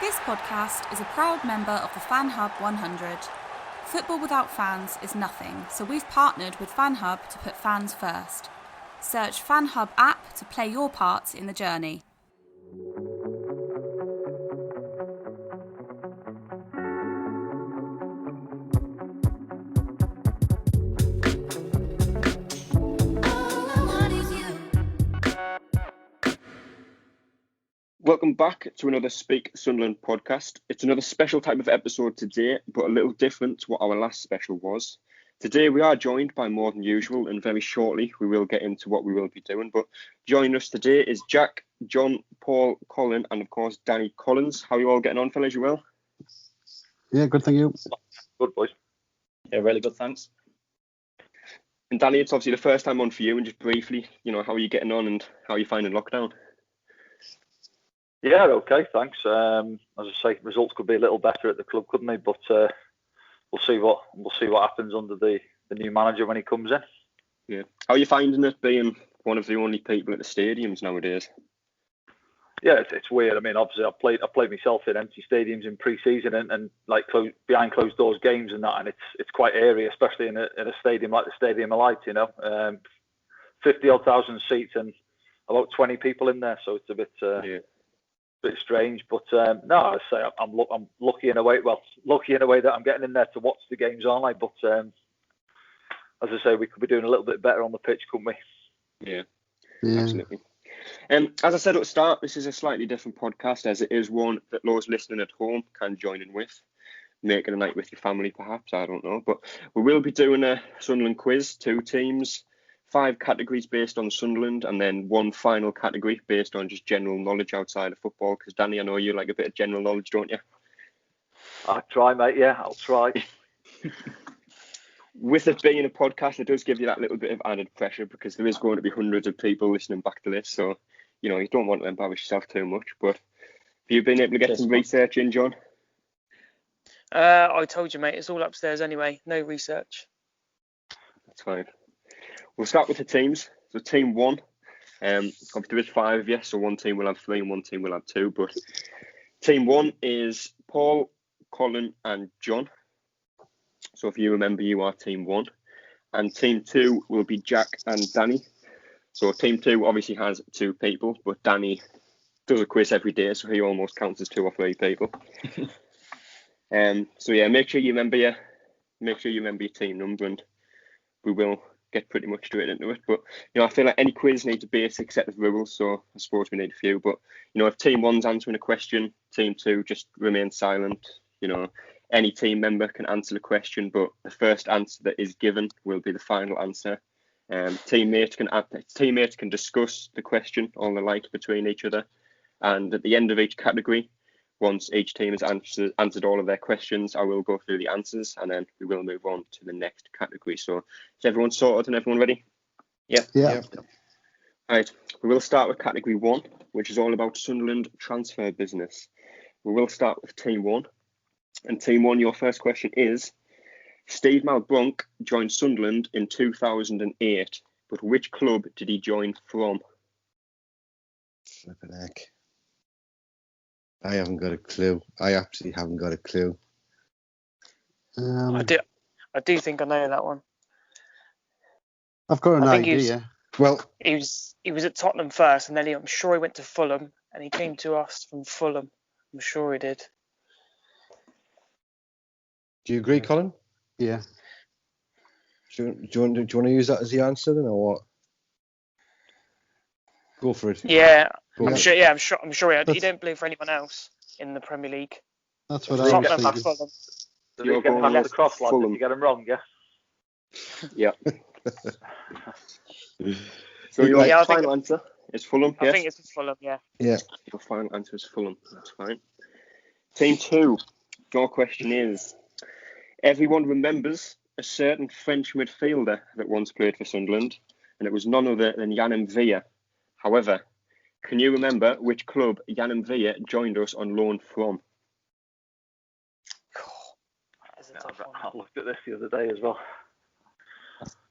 This podcast is a proud member of the Fan Hub 100. Football without fans is nothing, so we've partnered with Fan Hub to put fans first. Search Fan Hub app to play your part in the journey. Welcome back to another Speak Sunderland podcast. It's another special type of episode today, but a little different to what our last special was. Today we are joined by more than usual, and very shortly we will get into what we will be doing. But joining us today is Jack, John, Paul, Colin, and of course Danny Collins. How are you all getting on, fellas? You well? Yeah, good, thank you. Good, boys. Yeah, really good, thanks. And Danny, it's obviously the first time on for you, and just briefly, how are you getting on and how are you finding lockdown? Yeah, okay, thanks. As I say, results could be a little better at the club, couldn't they? But we'll see what happens under the new manager when he comes in. Yeah. How are you finding it being one of the only people at the stadiums nowadays? Yeah, it's weird. I mean, obviously, I played myself in empty stadiums in pre-season and like behind closed doors games and that, and it's quite airy, especially in a stadium like the Stadium of Light. 50,000 odd seats and about 20 people in there, so it's a bit. Bit strange, but no, I say I'm lucky in a way. Well, lucky in a way that I'm getting in there to watch the games, aren't I? But as I say, we could be doing a little bit better on the pitch, couldn't we? Yeah. Absolutely. As I said at the start, this is a slightly different podcast, as it is one that those listening at home can join in with. Make it a night with your family, perhaps. I don't know, but we will be doing a Sunderland quiz, 2 teams. 5 categories based on Sunderland, and then 1 final category based on just general knowledge outside of football. Because Danny, I know you like a bit of general knowledge, don't you? I try, mate. Yeah, I'll try. With it being a podcast, it does give you that little bit of added pressure because there is going to be hundreds of people listening back to this. So, you don't want to embarrass yourself too much. But have you been able to get some research in, John? I told you, mate. It's all upstairs anyway. No research. That's fine. We'll start with the teams. So team 1, obviously there is 5 of you, so one team will have 3 and one team will have 2. But team 1 is Paul, Colin and John. So if you remember, you are team 1. And team 2 will be Jack and Danny. So team 2 obviously has 2 people, but Danny does a quiz every day, so he almost counts as 2 or 3 people. So yeah, make sure you remember your team number, and we will get pretty much straight into it. But I feel like any quiz needs a basic set of rules, so I suppose we need a few. But if team 1's answering a question, team 2 just remain silent. Any team member can answer the question, but the first answer that is given will be the final answer. Teammates can discuss the question all the like between each other, and at the end of each category, once each team has answered all of their questions, I will go through the answers, and then we will move on to the next category. So is everyone sorted and everyone ready? Yeah. Right, we will start with category 1, which is all about Sunderland transfer business. We will start with team 1. And team 1, your first question is, Steve Malbronk joined Sunderland in 2008, but which club did he join from? Flippin' heck. I haven't got a clue. I absolutely haven't got a clue. I do think I know that one. I've got an idea. Well, he was at Tottenham first, and then I'm sure he went to Fulham, and he came to us from Fulham. I'm sure he did. do you agree, Colin? Yeah. Do you want to use that as the answer then, or what? Go for it. Yeah, Go I'm on. sure. Yeah, I'm sure he don't play for anyone else in the Premier League. That's what I was Tottenham thinking. and Fulham. So they get past the cross, lads, if you get them wrong, yeah? Yeah. So your final answer is Fulham, yes? I think it's Fulham, yeah. Yeah. Your final answer is Fulham. That's fine. Team 2, your question is, everyone remembers a certain French midfielder that once played for Sunderland, and it was none other than Yann M'Vila. However, can you remember which club Yann M'Vila joined us on loan from? That's a tough one. I looked at this the other day as well.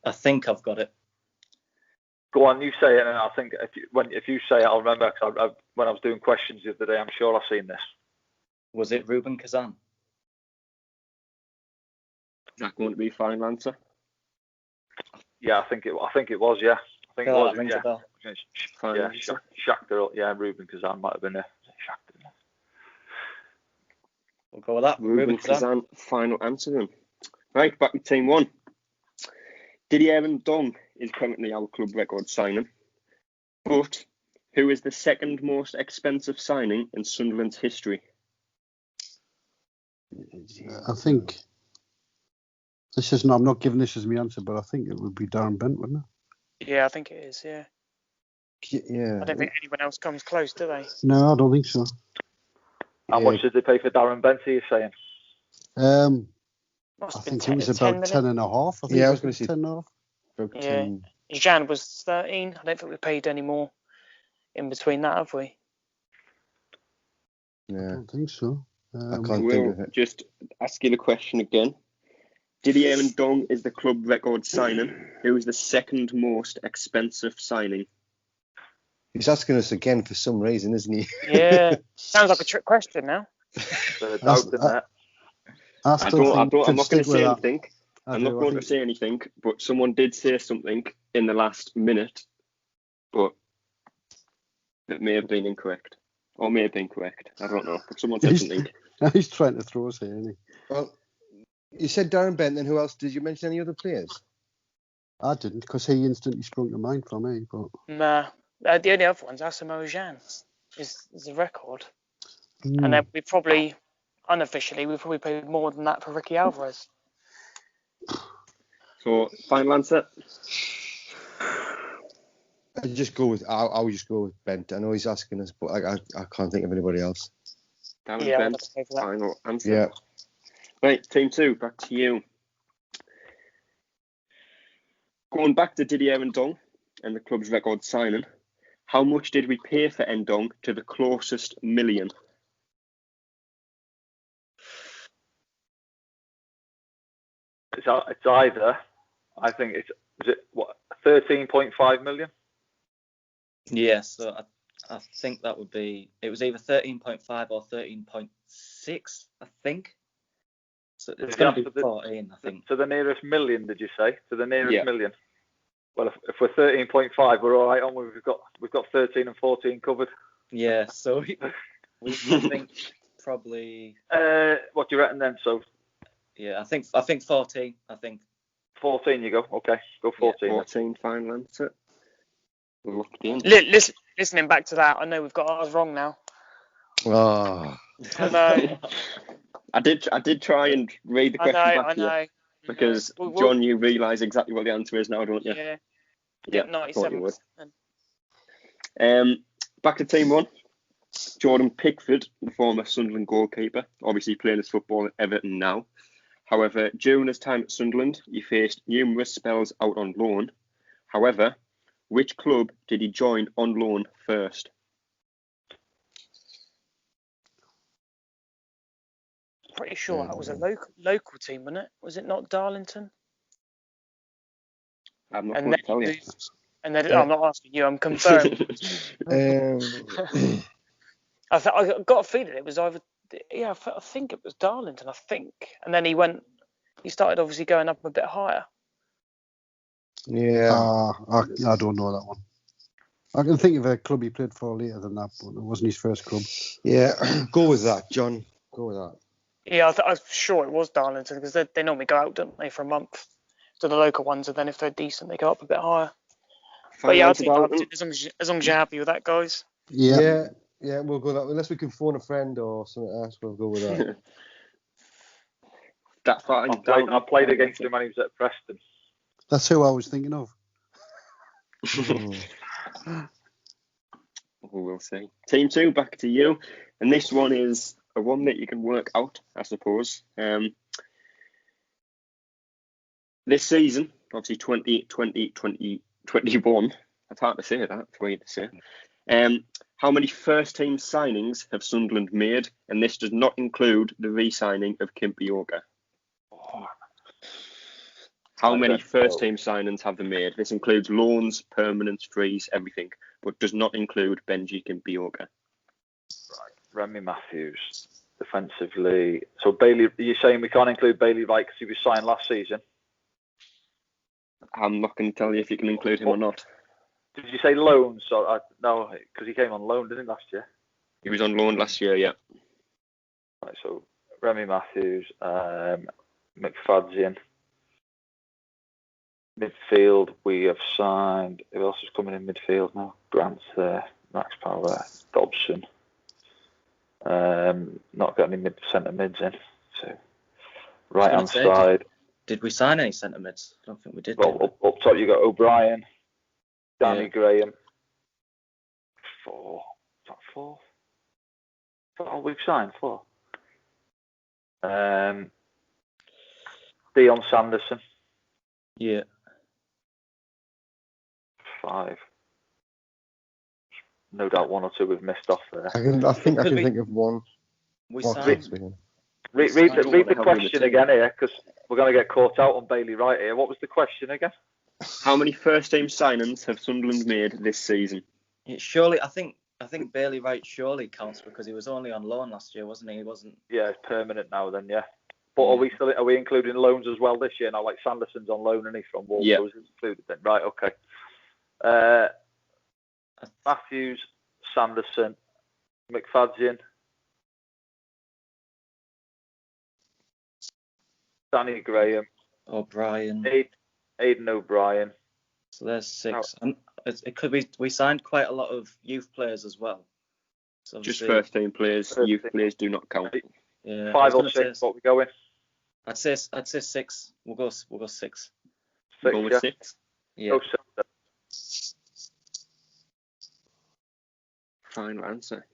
I think I've got it. Go on, you say it, and I think if you say it, I'll remember. Cause when I was doing questions the other day, I'm sure I've seen this. Was it Ruben Kazan? Is that going to be a final answer? Yeah, I think it was. Yeah, I think it Oh, was. that rings Yeah. a bell. Final Yeah, answer. Shakhtar. Yeah, Ruben Kazan might have been there. Shakhtar. We'll go with that. Ruben Kazan, final answer then. Right, back to team 1. Didier Ndong is currently our club record signing, but who is the second most expensive signing in Sunderland's history? I think this is I'm not giving this as my answer, but I think it would be Darren Bent, wouldn't it? Yeah, I think it is. Yeah. Yeah. I don't think anyone else comes close, do they? No, I don't think so. How much did they pay for Darren Bent? Are you saying? Must I have been think it was 10 about million. 10 and a half. I think Yeah, I it was going to say 10 and a half. about Yeah. 10. Jan was 13. I don't think we paid any more in between that, have we? I Yeah. don't think so. I can't think of it. Just ask you the question again. Didier Ndong is the club record signing. Who is the second most expensive signing? He's asking us again for some reason, isn't he? Yeah. Sounds like a trick question now. There's a doubt in that. I still think I'm not going to say that. anything. I'm not going to say anything, but someone did say something in the last minute, but it may have been incorrect. Or may have been correct. I don't know. But someone said something. He's trying to throw us here, isn't he? Well, you said Darren Bent, then who else? Did you mention any other players? I didn't, because he instantly sprung to mind for me. But Nah. The only other one's Asamoah Gyan is the record. And then we probably, unofficially, we probably paid more than that for Ricky Alvarez. So, final answer? I'll just go with Bent. I know he's asking us, but I can't think of anybody else. Darren Yeah, Bent, I'd say for that. final answer. Yeah. Right, team 2, back to you. Going back to Didier Ndong and the club's record signing, how much did we pay for Ndong to the closest million? It's either. I think is it what 13.5 million? Yeah, so I think that would be. It was either 13.5 or 13.6. I think. So it's going to be 14. I think. To the nearest million, did you say? To the nearest million. Well, if we're 13.5, we're all right on. We've got 13 and 14 covered. Yeah, so we think probably. What do you reckon then? So. Yeah, I think 14. I think 14. You go. Okay, go 14. Yeah, 14, final answer. We're locked in. Listening back to that, I know we've got ours wrong now. Oh. I know. I did try and read the question back I here because John, you realise exactly what the answer is now, don't you? Yeah. Yeah. 97. Back to team 1. Jordan Pickford, the former Sunderland goalkeeper, obviously playing his football at Everton now. However, during his time at Sunderland, he faced numerous spells out on loan. However, which club did he join on loan first? Pretty sure that was a local team, wasn't it? Was it not Darlington? I'm not going to tell you. And then I'm not asking you. I'm confirmed. I got a feeling it was either. Yeah, I think it was Darlington. I think, and then he started obviously going up a bit higher. Yeah. I don't know that one. I can think of a club he played for later than that, but it wasn't his first club. Yeah, go with that, John. Go with that. Yeah, I'm sure it was Darlington because they normally go out, don't they, for a month to the local ones, and then if they're decent, they go up a bit higher. But yeah, I think Darlington, as long as you're happy with that, guys. Yeah, we'll go that way. Unless we can phone a friend or something else, we'll go with that. That's fine. I played against him when he was at Preston. That's who I was thinking of. We'll see. Team 2, back to you. And this one is a one that you can work out, I suppose. This season, obviously 2020, 2021, it's hard to say that, it's weird to say. How many first-team signings have Sunderland made? And this does not include the re-signing of Paulier. How many first-team signings have they made? This includes loans, permanents, frees, everything, but does not include Benji Paulier. Right, Remy Matthews. Defensively, so Bailey, you're saying we can't include Bailey Wright because he was signed last season? I'm not going to tell you if you can include him or not. Did you say loan? So no, because he came on loan, didn't he, last year? He was on loan last year, yeah. Right, so Remy Matthews, McFadzean. Midfield, we have signed. Who else is coming in midfield now? Grant's there. Max Power, Dobson. Not got any centre mids in. So right hand side. Did we sign any centre mids? I don't think we did. Well, up top you got O'Brien, Danny Graham. 4. Is that 4? Oh, we've signed 4. Dion Sanderson. Yeah. 5. No doubt 1 or 2 we've missed off there. I think I can think of one. We signed. Read the question again here, because we're going to get caught out on Bailey Wright here. What was the question again? How many first-team signings have Sunderland made this season? Surely, I think Bailey Wright surely counts because he was only on loan last year, wasn't he? He wasn't. Yeah, it's permanent now then, yeah. But are we including loans as well this year now? Like Sanderson's on loan, and he's from Wolves. Yeah. So it's included then. Right, okay. Matthews, Sanderson, McFadzean, Danny Graham, O'Brien, Aidan O'Brien. So there's 6. And it could be we signed quite a lot of youth players as well. So just first-team players. Youth players do not count. Yeah, 5 or 6. What we going? I'd say 6. We'll go 6. We'll go with 6. Yeah. Go 6. Final answer.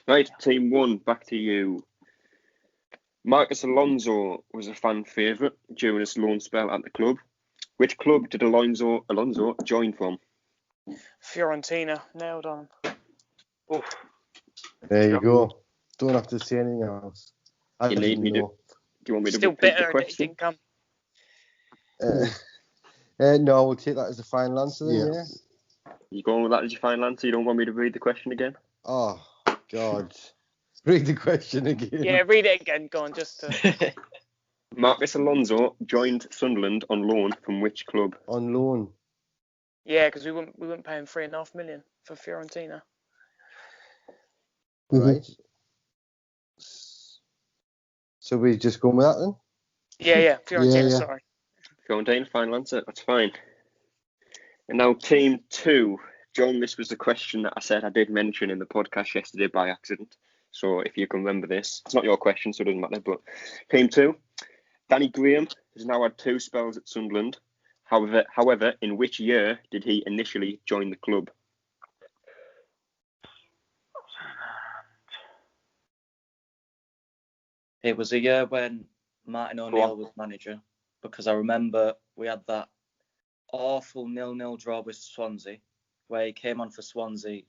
Right, team 1, back to you. Marcus Alonso was a fan favourite during his loan spell at the club. Which club did Alonso join from? Fiorentina, nailed on. Oof. There you go. Don't have to say anything else. You need me to. Do you want me to Still repeat bitter the question? didn't come. No, we'll take that as a final answer then, yeah. You going with that as your final answer? You don't want me to read the question again? Oh, God. Read the question again. Yeah, read it again. Go on, just to... Marcus Alonso joined Sunderland on loan from which club? On loan. Yeah, because we weren't paying $3.5 million for Fiorentina. Right. So we just go with that then? Yeah, Fiorentina, Yeah. sorry. Fiorentina, final answer. That's fine. And now team 2. John, this was the question that I said I did mention in the podcast yesterday by accident. So if you can remember this, it's not your question, so it doesn't matter. But team 2, Danny Graham has now had 2 spells at Sunderland. However, in which year did he initially join the club? It was a year when Martin O'Neill was manager, because I remember we had that awful 0-0 draw with Swansea, where he came on for Swansea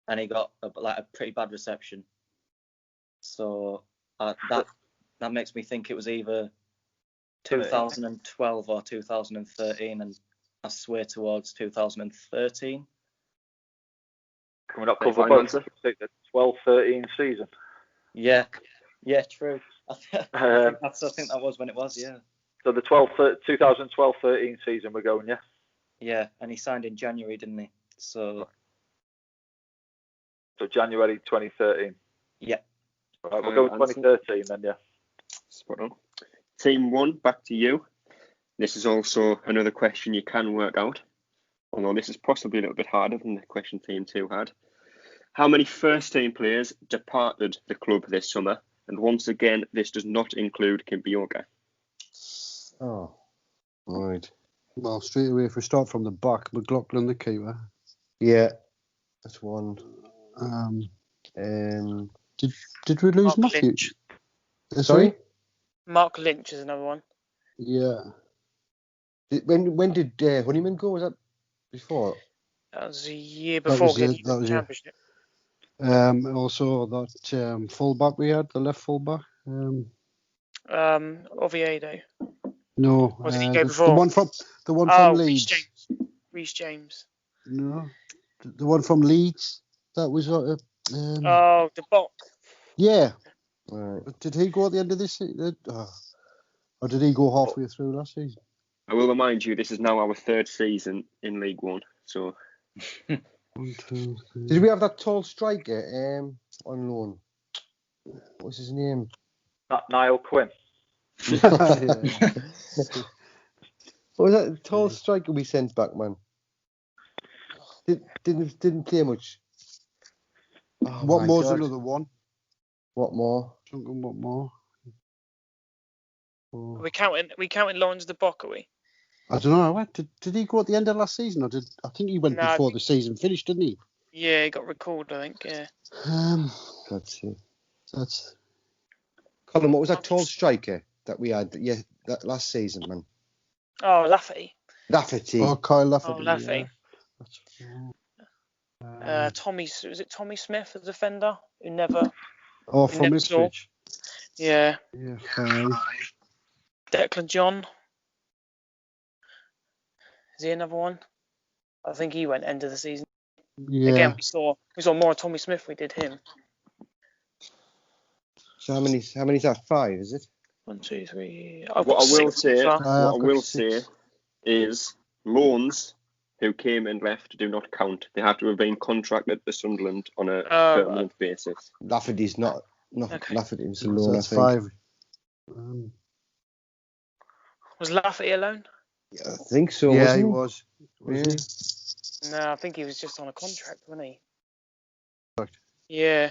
and he got a pretty bad reception. So that makes me think it was either 2012 or 2013, and I swear towards 2013. Can we not cover both? The 12-13 season. Yeah, true. I think that was when it was, yeah. So the 2012-13 season we're going, yeah? Yeah, and he signed in January, didn't he? So January 2013. Yeah. Right, we'll go with 2013 then, yeah. Spot on. Team 1, back to you. This is also another question you can work out, although this is possibly a little bit harder than the question team 2 had. How many first-team players departed the club this summer? And once again, this does not include Kimpioka. Oh, right. Well, straight away, if we start from the back, McLaughlin, the keeper. Yeah, that's one. Did we lose Mark Matthew? Lynch. Sorry? Mark Lynch is another one. Yeah. When did Honeyman go? Was that before? That was a year before getting the championship. Also that fullback we had, the left fullback. Oviedo. No. Was he go before? The one from Leeds. Reece James. No. The one from Leeds. That was the Bok. Yeah. Right. But did he go at the end of this season? Or did he go halfway through last season? I will remind you, this is now our 3rd season in League One. So 1, 2, 3. Did we have that tall striker on loan? What's his name? Niall Quinn. What was that tall striker we sent back, man? Didn't play much. Oh, What my more's God. another one? What more? Duncan, what more? Are we counting Lawrence de Bock, are we? I don't know. Did he go at the end of last season, or I think he went before the season finished, didn't he? Yeah, he got recalled, I think. Yeah. Let's see. That's Colin, what was that tall striker that we had? Yeah, that last season, man. Oh, Lafferty. Lafferty. Oh, Kyle Lafferty. Oh, Lafferty. Yeah. Was it Tommy Smith, the defender, who never? Oh, who from never saw? Ipswich. Yeah. Yeah, 5. Declan John. Is he another one? I think he went end of the season. Yeah. Again, we saw more of Tommy Smith. We did him. So how many's that? 5, is it? 1, 2, 3. what I will six. say is loans who came and left do not count. They have to have been contracted to Sunderland on a permanent basis. Lafferty's not Okay. Lafferty was So alone, I that's think. 5. Was Lafferty alone? Yeah, I think so, Yeah, wasn't he he? was. No, I think he was just on a contract, wasn't he? Correct. Yeah.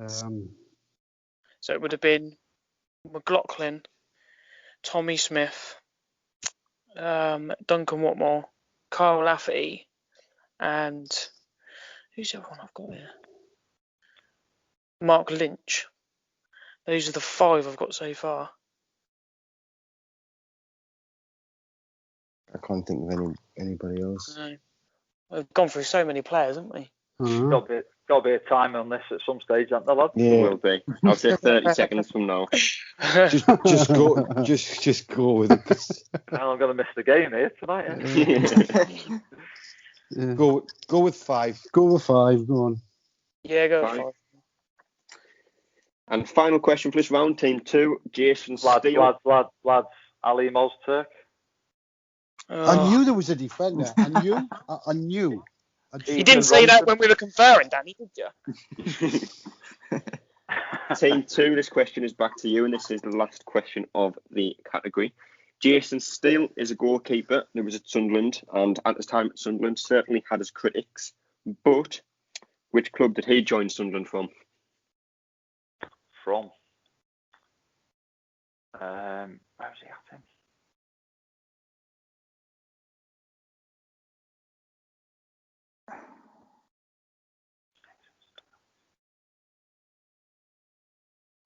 So it would have been McLaughlin, Tommy Smith, Duncan Watmore, Kyle Lafferty, and who's the other one I've got here? Mark Lynch. Those are the 5 I've got so far. I can't think of anybody else. No. We've gone through so many players, haven't we? Got to be a time on this at some stage, hasn't there, lad? Yeah. It will be. I'll say 30 seconds from now. Just go with it. I'm going to miss the game here tonight. yeah. Go with 5. Go with 5. Go on. Yeah, go Fine. 5. And final question for this round, Team 2, Jason Steele. Lads, Ali Mozturk. I knew there was a defender. I knew. You didn't say that when we were conferring, Danny, did you? Team 2, this question is back to you, and this is the last question of the category. Jason Steele is a goalkeeper who was at Sunderland, and at his time at Sunderland certainly had his critics. But which club did he join Sunderland from? Where was he at him?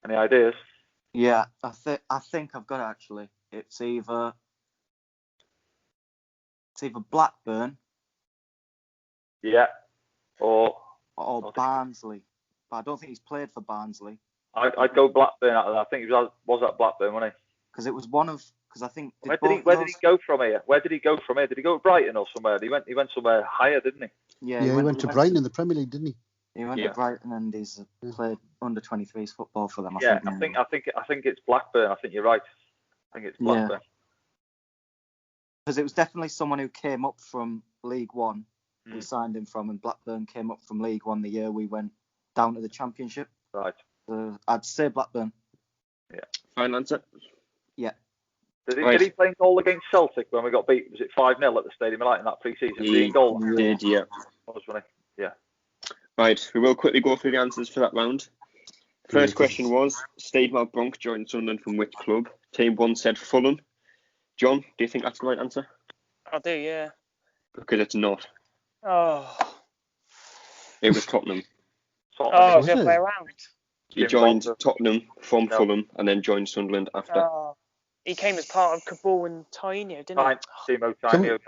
Any ideas? Yeah, I think I've got it actually. It's either Blackburn. Yeah. Or Barnsley. But I don't think he's played for Barnsley. I'd go Blackburn. I think he was at Blackburn, wasn't he? Because it was one of. Because I think. Where did he go from here? Did he go to Brighton or somewhere? He went somewhere higher, didn't he? Yeah, he went to Brighton in the Premier League, didn't he? He went to Brighton and he's played under 23s football for them. I think it's Blackburn. I think you're right. I think it's Blackburn. Because it was definitely someone who came up from League One. We signed him from, and Blackburn came up from League One the year we went down to the Championship. Right. I'd say Blackburn. Yeah. Final answer? Yeah. Did he play in goal against Celtic when we got beat? Was it 5-0 at the Stadium of Light in that pre-season? He goal? did, yeah. Yeah. Right, we will quickly go through the answers for that round. First question was, Steve Malbronk joined Sunderland from which club? Team 1 said Fulham. John, do you think that's the right answer? I do, yeah. Because it's not. Oh. It was Tottenham. The other way around. He joined Tottenham from Fulham and then joined Sunderland after. He came as part of Cabal and Tainio, didn't he? Timo Tainio.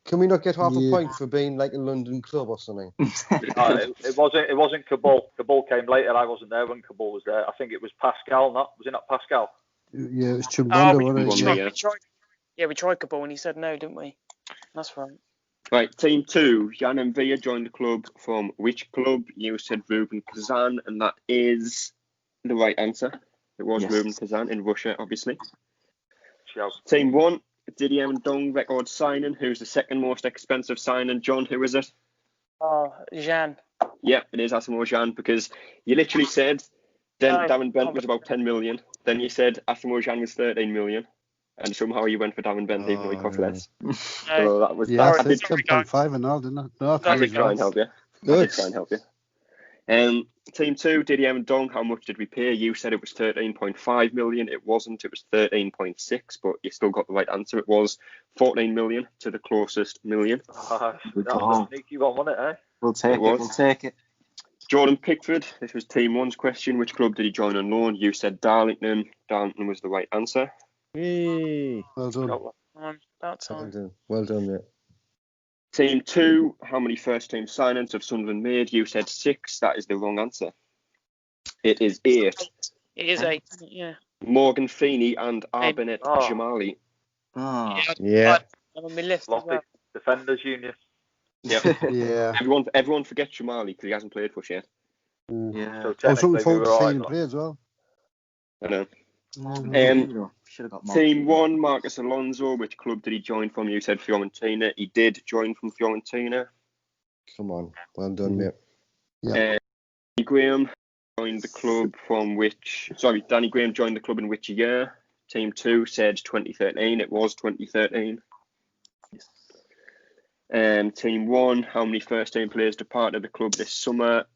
Can we not get half a point for being like a London club or something? It wasn't Cabal. Cabal came later. I wasn't there when Cabal was there. I think it was Pascal. Was it not Pascal? Yeah, it was Chumbanda, wasn't it? We tried Cabal and he said no, didn't we? That's right. Right, team 2, Jan and Via joined the club from which club? You said Rubin Kazan, and that is the right answer. It was Rubin Kazan in Russia, obviously. Team 1, Didier and Dong record signing. Who's the second most expensive signing? John, who is it? Jan. Yeah, it is Asamoah Gyan, because you literally said Darren Bent was about 10 million. Then you said Asamoah Gyan was 13 million. And somehow you went for Darren Bent even though he cost less. So that was... Yeah, I did said 10.5 and all, didn't I? No, I did try and help you. I did try and help you. Team 2, Didier and Dong, how much did we pay? You said it was 13.5 million. It wasn't. It was 13.6, but you still got the right answer. It was 14 million to the closest million. That was a sneaky one, wasn't it, eh? We'll take it. Jordan Pickford, this was Team 1's question. Which club did he join on loan? You said Darlington. Darlington was the right answer. Yay. Well done. About time. Well done, mate. Team 2, how many first-team signings have Sunderland made? You said 6. That is the wrong answer. It is 8. It is 8, yeah. Morgan Feeney and Arbenet Jamali. Yeah. I'm on my list as well. Defenders Union. Yep. Yeah. Everyone forgets Jamali because he hasn't played for us yet. Yeah. So I was looking technically forward we to were seeing him alright. play as well. I know. Should have got more. Team 1, Marcus Alonso. Which club did he join from? You said Fiorentina. He did join from Fiorentina. Come on. Well done, mate. Yeah. Danny Graham joined the club from which... Sorry, Danny Graham joined the club in which year? Team 2 said 2013. It was 2013. Team 1, how many first-team players departed the club this summer?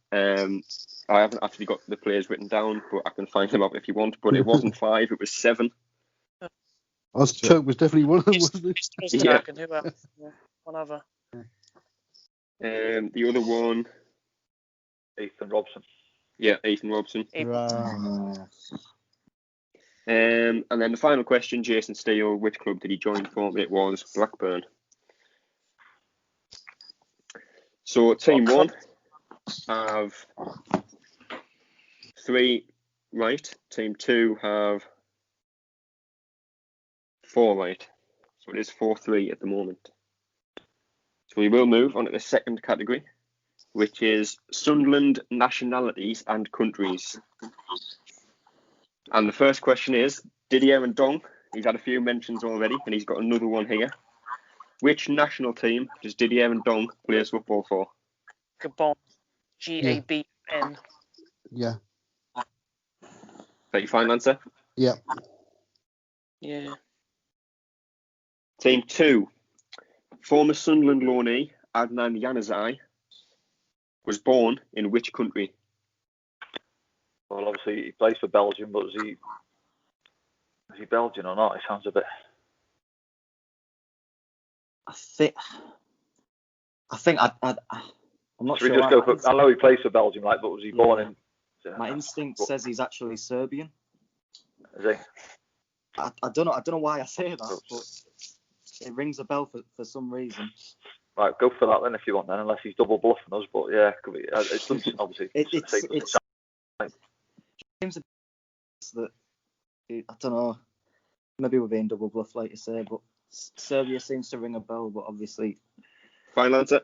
I haven't actually got the players written down, but I can find them out if you want. But it wasn't 5, it was 7. Turk was definitely one of them, wasn't it? Yeah. And who else? Yeah, one other. The other one... Ethan Robson. Yeah, Ethan Robson. Right. And then the final question, Jason Steele, which club did he join from? It was Blackburn. So Team 1 have 3 right. Team 2 have 4 right. So it is 4-3 at the moment. So we will move on to the second category, which is Sunderland nationalities and countries. And the first question is, Didier and Dong, he's had a few mentions already, and he's got another one here. Which national team does Didier and Dong play football for? Gabon. Gabn. Yeah. Is that your final answer? Yeah. Yeah. Team 2, former Sunderland loanee Adnan Januzaj was born in which country? Well, obviously he plays for Belgium, but is he Belgian or not? It sounds a bit. I think I'm not Should sure. we just go for? I know he plays for Belgium, but was he born in? My instinct says he's actually Serbian. Is he? I don't know why I say that, but it rings a bell for some reason. Right, go for that then if you want then, unless he's double bluffing us. But yeah, could be. It doesn't obviously. It seems that I don't know. Maybe we're being double bluff, like you say, but Serbia seems to ring a bell. But obviously, Final answer.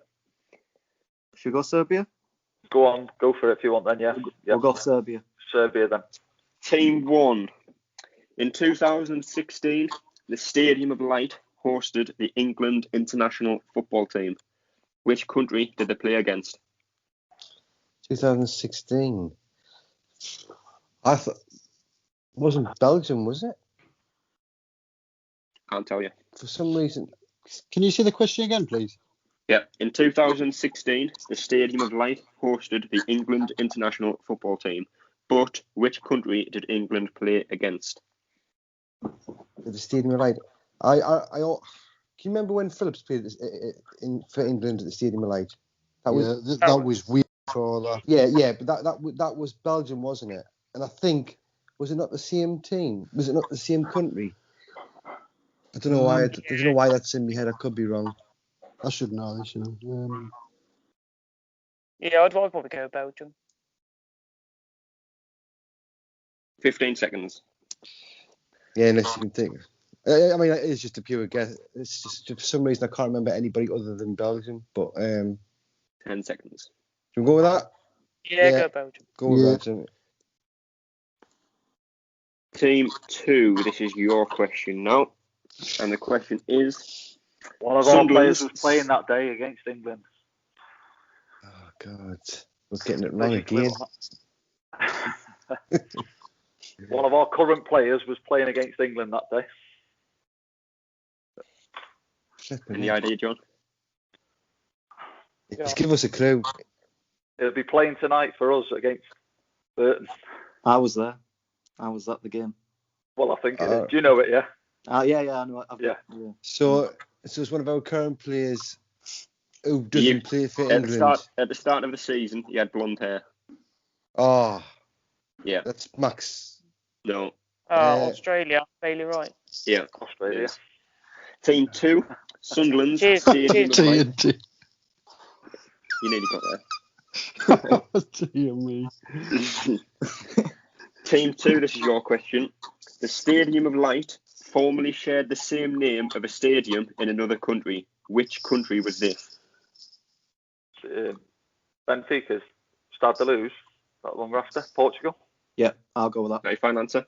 should we go Serbia? Go on, go for it if you want then. Yeah, We'll go Serbia. Serbia then. Team 1. In 2016, the Stadium of Light hosted the England international football team. Which country did they play against? 2016. I thought wasn't Belgium, was it? Can't tell you. For some reason. Can you see the question again, please? Yeah. In 2016, the Stadium of Light hosted the England international football team. But which country did England play against? The Stadium of Light. Can you remember when Phillips played for England at the Stadium of Light? That was weird for all that. Yeah, but that was Belgium, wasn't it? And I think, was it not the same team? Was it not the same country? I don't know why. I don't know why that's in my head. I could be wrong. I should know this, Yeah, I'd probably go Belgium. 15 seconds. Yeah, unless you can think. I mean, it's just a pure guess. It's just for some reason I can't remember anybody other than Belgium. But 10 seconds. Do you go with that? Yeah, go Belgium. Go with Belgium. Team 2, this is your question now. And the question is... One of our players was playing that day against England. Oh, God. We're getting it wrong again. One of our current players was playing against England that day. Any idea, John? Just give us a clue. He'll be playing tonight for us against Burton. I was there. I was at the game. Well, I think it is. Do you know it, yeah? Yeah, I know it. Yeah. So it's one of our current players who doesn't play for England. At the start of the season, he had blonde hair. Oh. Yeah. That's Max. No. Australia. Bailey Wright. Yeah. Australia. Yes. Team 2, Sunderland. Cheers. TNT. You nearly got there. Dear me. Team 2, this is your question. The Stadium of Light formerly shared the same name of a stadium in another country. Which country was this? Benfica's Stade de Luz. That one after Portugal. Yeah, I'll go with that. Very fine answer.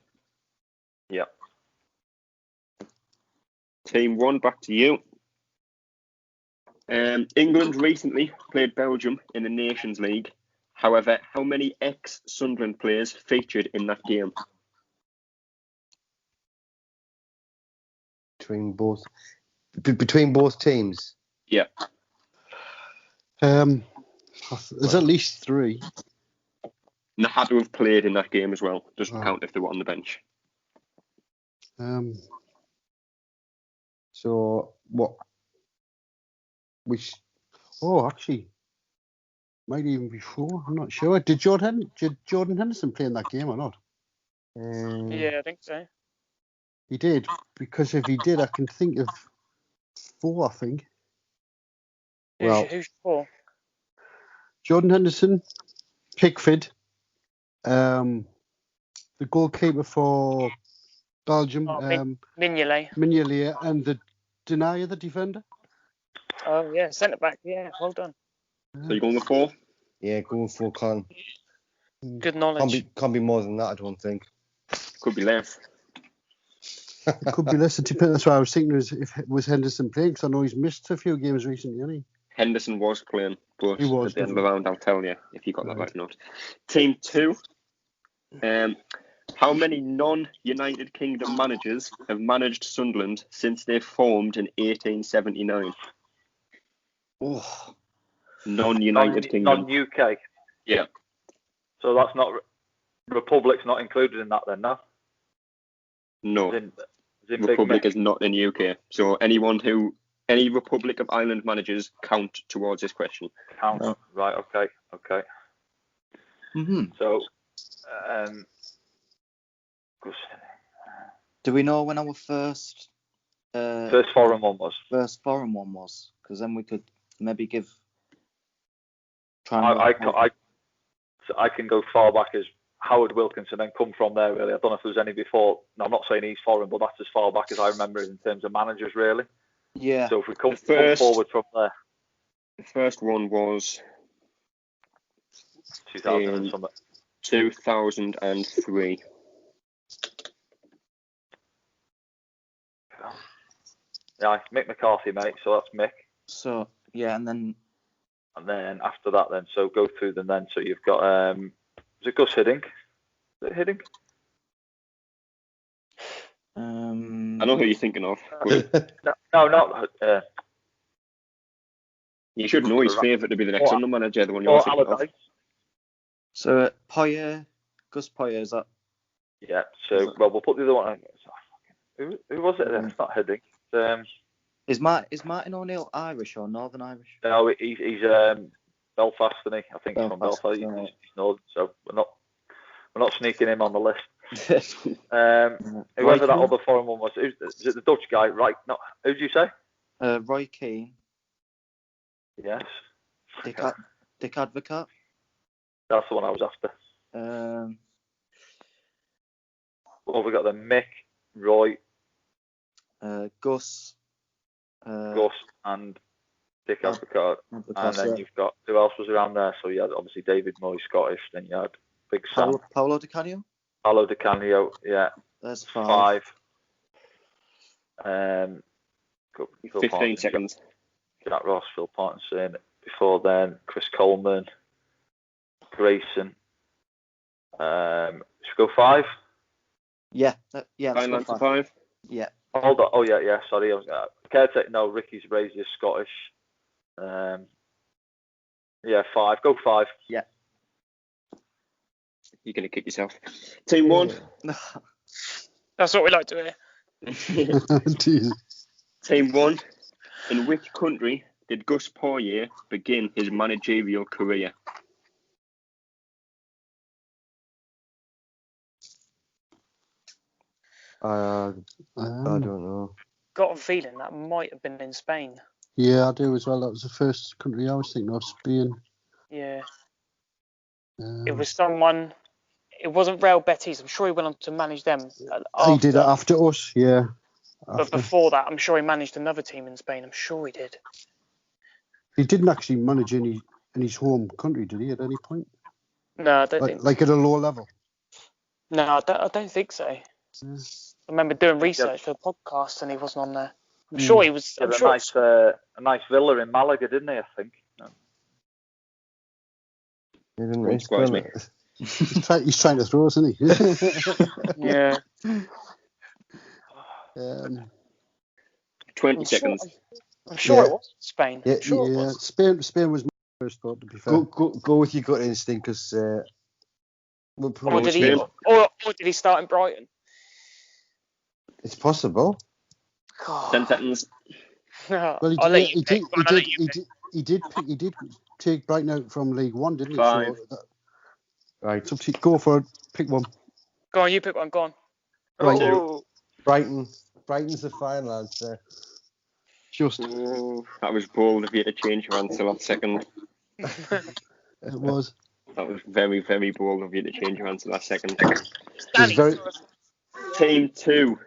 Yeah. Team 1, back to you. England recently played Belgium in the Nations League. However, how many ex-Sunderland players featured in that game? Between both teams? Yeah. There's at least 3. And they had to have played in that game as well. Doesn't count if they were on the bench. So what? Actually, might even be 4. I'm not sure. Did Jordan Henderson play in that game or not? Yeah, I think so. He did, because if he did, I can think of 4. I think. Who's 4? Jordan Henderson, Pickford, the goalkeeper for Belgium, Mignolet, and the Denier, the defender. Oh yeah, centre back. Yeah, well done. So you're going with 4? Yeah, going for Colin. Good knowledge. Can't be more than that, I don't think. Could be less. It could be less. That's why I was thinking if it was Henderson playing, because I know he's missed a few games recently, hasn't he? Henderson was playing, but he was, at the end of the round, I'll tell you if you got that right or not. Team 2. How many non-United Kingdom managers have managed Sunderland since they formed in 1879? Oh. Non-United Kingdom. Non-UK. Yeah. So that's not Republic's not included in that then, no? No. As in Republic is not in UK. So any Republic of Ireland managers count towards this question. Count. No. Right. Okay. Mm-hmm. So, do we know when our first foreign one was? First foreign one was, because then we could maybe give. I can go far back as Howard Wilkinson and come from there, really. I don't know if there was any before. No, I'm not saying he's foreign, but that's as far back as I remember in terms of managers, really. Yeah. So if we come forward from there. The first one was 2003. Yeah, Mick McCarthy, mate. So that's Mick. So yeah, and then after that, so go through them then. So you've got is it Gus Hiddink? Is it Hiddink? I know who you're thinking of. No, not. You should know his favourite to be the next Sunderland manager, the one you're thinking of. So Paulier, Gus Paulier, is that? Yeah. So we'll put the other one. Who was it then? It's not Hiddink. Is Martin O'Neill Irish or Northern Irish? No, he's Belfast, isn't he? I think he's from Belfast. He's Northern, so we're not sneaking him on the list. Whoever that other foreign one was, is it the Dutch guy? Right? No, who did you say? Roy Keane. Yes. Dick Advocat. That's the one I was after. Well, we got the Mick, Roy, Gus. Gus and Dick Advocaat. And then yeah. you've got, who else was around there? So you had obviously David Moyes, Scottish. Then you had Big Sam. Paolo Di Canio? Paolo Di Canio, yeah. There's 5. 15 seconds. Jack Ross, Phil Parkinson. Before then, Chris Coleman, Grayson. Should we go 5? Yeah. Yeah. Fine, Let's go 5. Yeah. Hold on. Oh yeah. Sorry, I was caretaker. No, Ricky's Brazier, Scottish. Yeah, 5. Go 5. Yeah. You're gonna kick yourself. Team 1. That's what we like to hear. Team 1. In which country did Gus Paulier begin his managerial career? I don't know. Got a feeling that might have been in Spain. Yeah, I do as well. That was the first country I was thinking of, Spain. Yeah. It was someone. It wasn't Real Betis. I'm sure he went on to manage them. He did it after us, yeah. But before that, I'm sure he managed another team in Spain. I'm sure he did. He didn't actually manage in his home country, did he, at any point? No, I don't think. Like at a lower level? No, I don't think so. I remember doing research for the podcast, and he wasn't on there. I'm sure he was. I'm sure a nice villa in Malaga, didn't he? I think. He didn't surprise me. He's trying to throw us, isn't he? Yeah. 20 seconds. I'm sure it was Spain. Yeah, Sure it was. Spain was my first thought, to be fair. Go with your gut instinct, because we'll Or did he start in Brighton? it's possible. 10 seconds. Well, he did take Brighton out from League One, didn't he? 5. Right. So go for it. Pick one. Go on, you pick one. Go on. Right. Oh. Brighton's the final answer. Just. That was bold of you to change your answer last second. It was. That was very, very bold of you to change your answer last second. Team 2.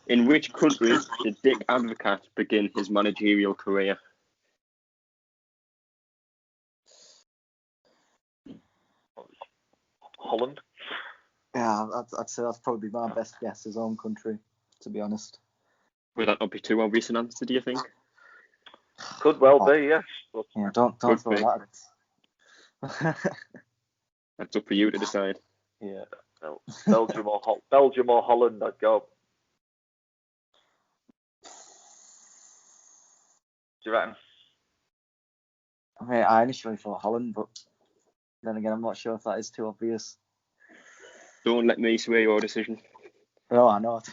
In which country did Dick Advocaat begin his managerial career? Holland. Yeah, I'd say that's probably my best guess, his own country, to be honest. Would that not be too obvious an answer, do you think? Could well be, yes. But Yeah, don't throw that at us. That's up for you to decide. yeah, Belgium or Holland, I'd go. Do you reckon? I mean, I initially thought Holland, but then again, I'm not sure if that is too obvious. Don't let me sway your decision. Oh, I know.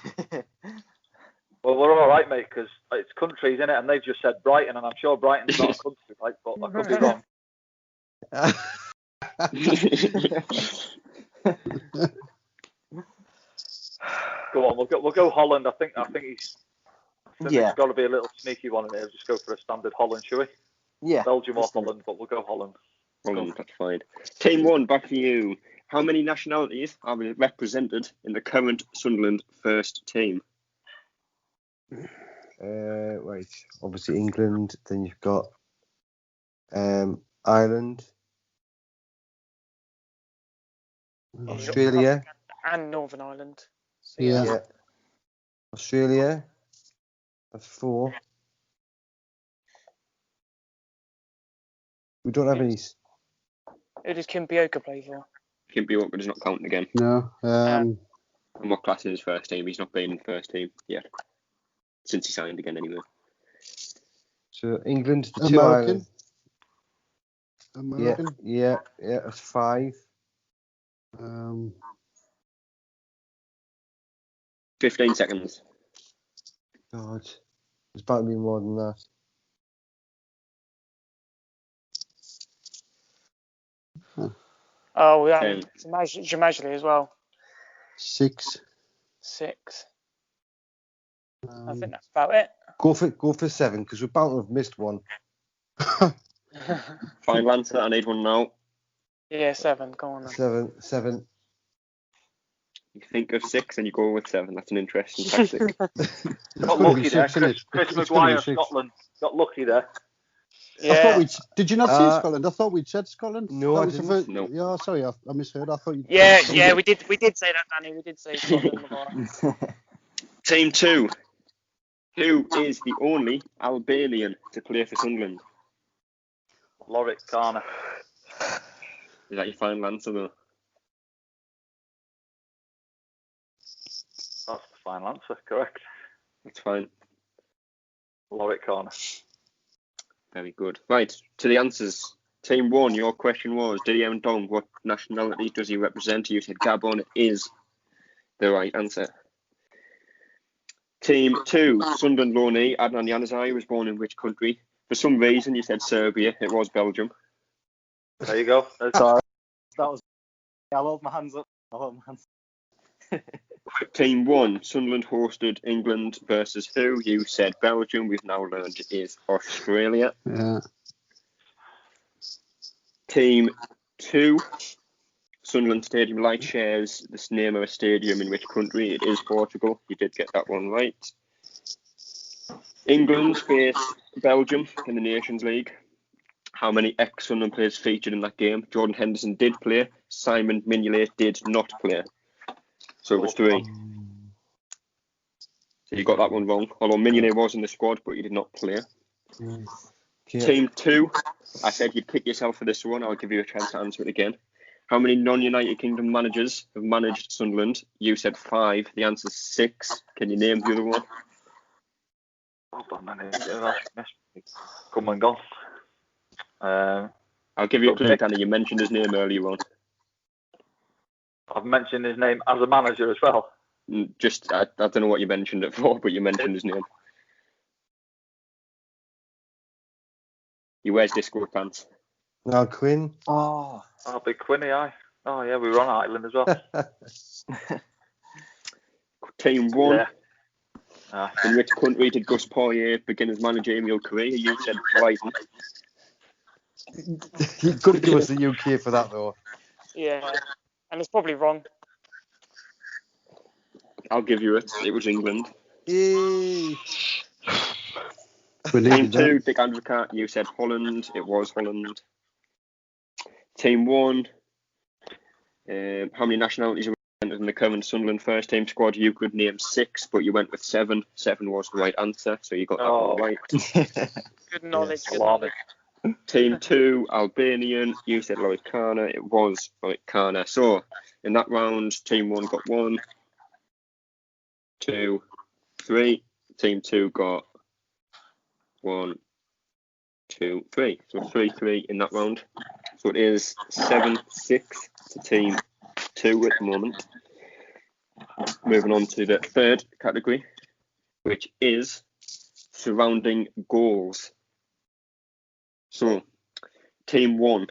Well, we're all right, mate, because it's countries, innit? And they've just said Brighton, and I'm sure Brighton's not a country, right? But I could be wrong. Go on, we'll go Holland. I think it's got to be a little sneaky one in there. Just go for a standard Holland, shall we? Yeah. Belgium or Holland, but we'll go Holland. Holland, that's fine. Team 1, back to you. How many nationalities are represented in the current Sunderland first team? Right. Obviously England. Then you've got Ireland, Australia, and Northern Ireland. So, yeah. Australia. That's 4. We don't have any. Who does Kim Bioka play for? Kim Bioka does not count again. No. And what class is his first team? He's not been in the first team yet. Since he signed again, anyway. So England, the American. 2 American. Yeah. That's 5. 15 seconds. God, there's bound to be more than that. Oh, we have Jamajli as well. 6. 6. I think that's about it. Go for 7, because we're bound to have missed one. Final answer. I need one now. Yeah, 7. Go on then. 7. You think of 6 and you go with 7. That's an interesting tactic. Got lucky there. Chris Maguire, Scotland. Got lucky there. Yeah. Did you not see Scotland? I thought we'd said Scotland. No, I didn't. No. Yeah, sorry, I misheard. I thought you. Yeah, we did say that, Danny. We did say Scotland. Team 2. Who is the only Albanian to play for Sunderland? Lorik Kana. Is that your final answer, though? That's the final answer, correct. That's fine. Lorik Kana. Very good. Right, to the answers. Team 1, your question was, Didier Ndong, what nationality does he represent? You said Gabon is the right answer. Team 2, Sunderland loanee Adnan Januzaj was born in which country? For some reason, you said Serbia. It was Belgium. There you go. Sorry. That was. I'll hold my hands up. Team 1, Sunderland hosted England versus who? You said Belgium. We've now learned it is Australia. Yeah. Team 2, Sunderland Stadium Light shares the name of a stadium in which country? It is Portugal. You did get that one right. England faced Belgium in the Nations League. How many ex-Sunderland players featured in that game? Jordan Henderson did play. Simon Mignolet did not play. So it was 3. So you got that one wrong. Although Mignolet was in the squad, but he did not play. Okay. Team 2, I said you'd kick yourself for this one. I'll give you a chance to answer it again. How many non-United Kingdom managers have managed Sunderland? You said 5. The answer's 6. Can you name the other one? Come and gone. I'll give you a clue, Danny. You mentioned his name earlier on. I've mentioned his name as a manager as well. Just, I don't know what you mentioned it for, but you mentioned his name. He wears disco pants. Now Quinn. Oh, big Quinny, aye. Oh, yeah, we were on Ireland as well. Team 1. Yeah. In which country did Gus Paulier begin his managerial career? You said Brighton. You could give us the UK for that, though. Yeah, and it's probably wrong. I'll give you it. It was England. Yay. Team 2, Dick Advocat. You said Holland. It was Holland. Team 1. How many nationalities are in the current Sunderland first team squad? You could name 6, but you went with 7. 7 was the right answer, so you got that one right. Good knowledge. Yes. Good knowledge. Team 2, Albanian. You said Lorik Kana. It was Lorik Kana. So in that round, Team 1 got 1, 2, 3. Team 2 got 1, 2, 3. So 3-3 in that round. So it is 7-6 to Team 2 at the moment. Moving on to the third category, which is surrounding goals. So, Team 1.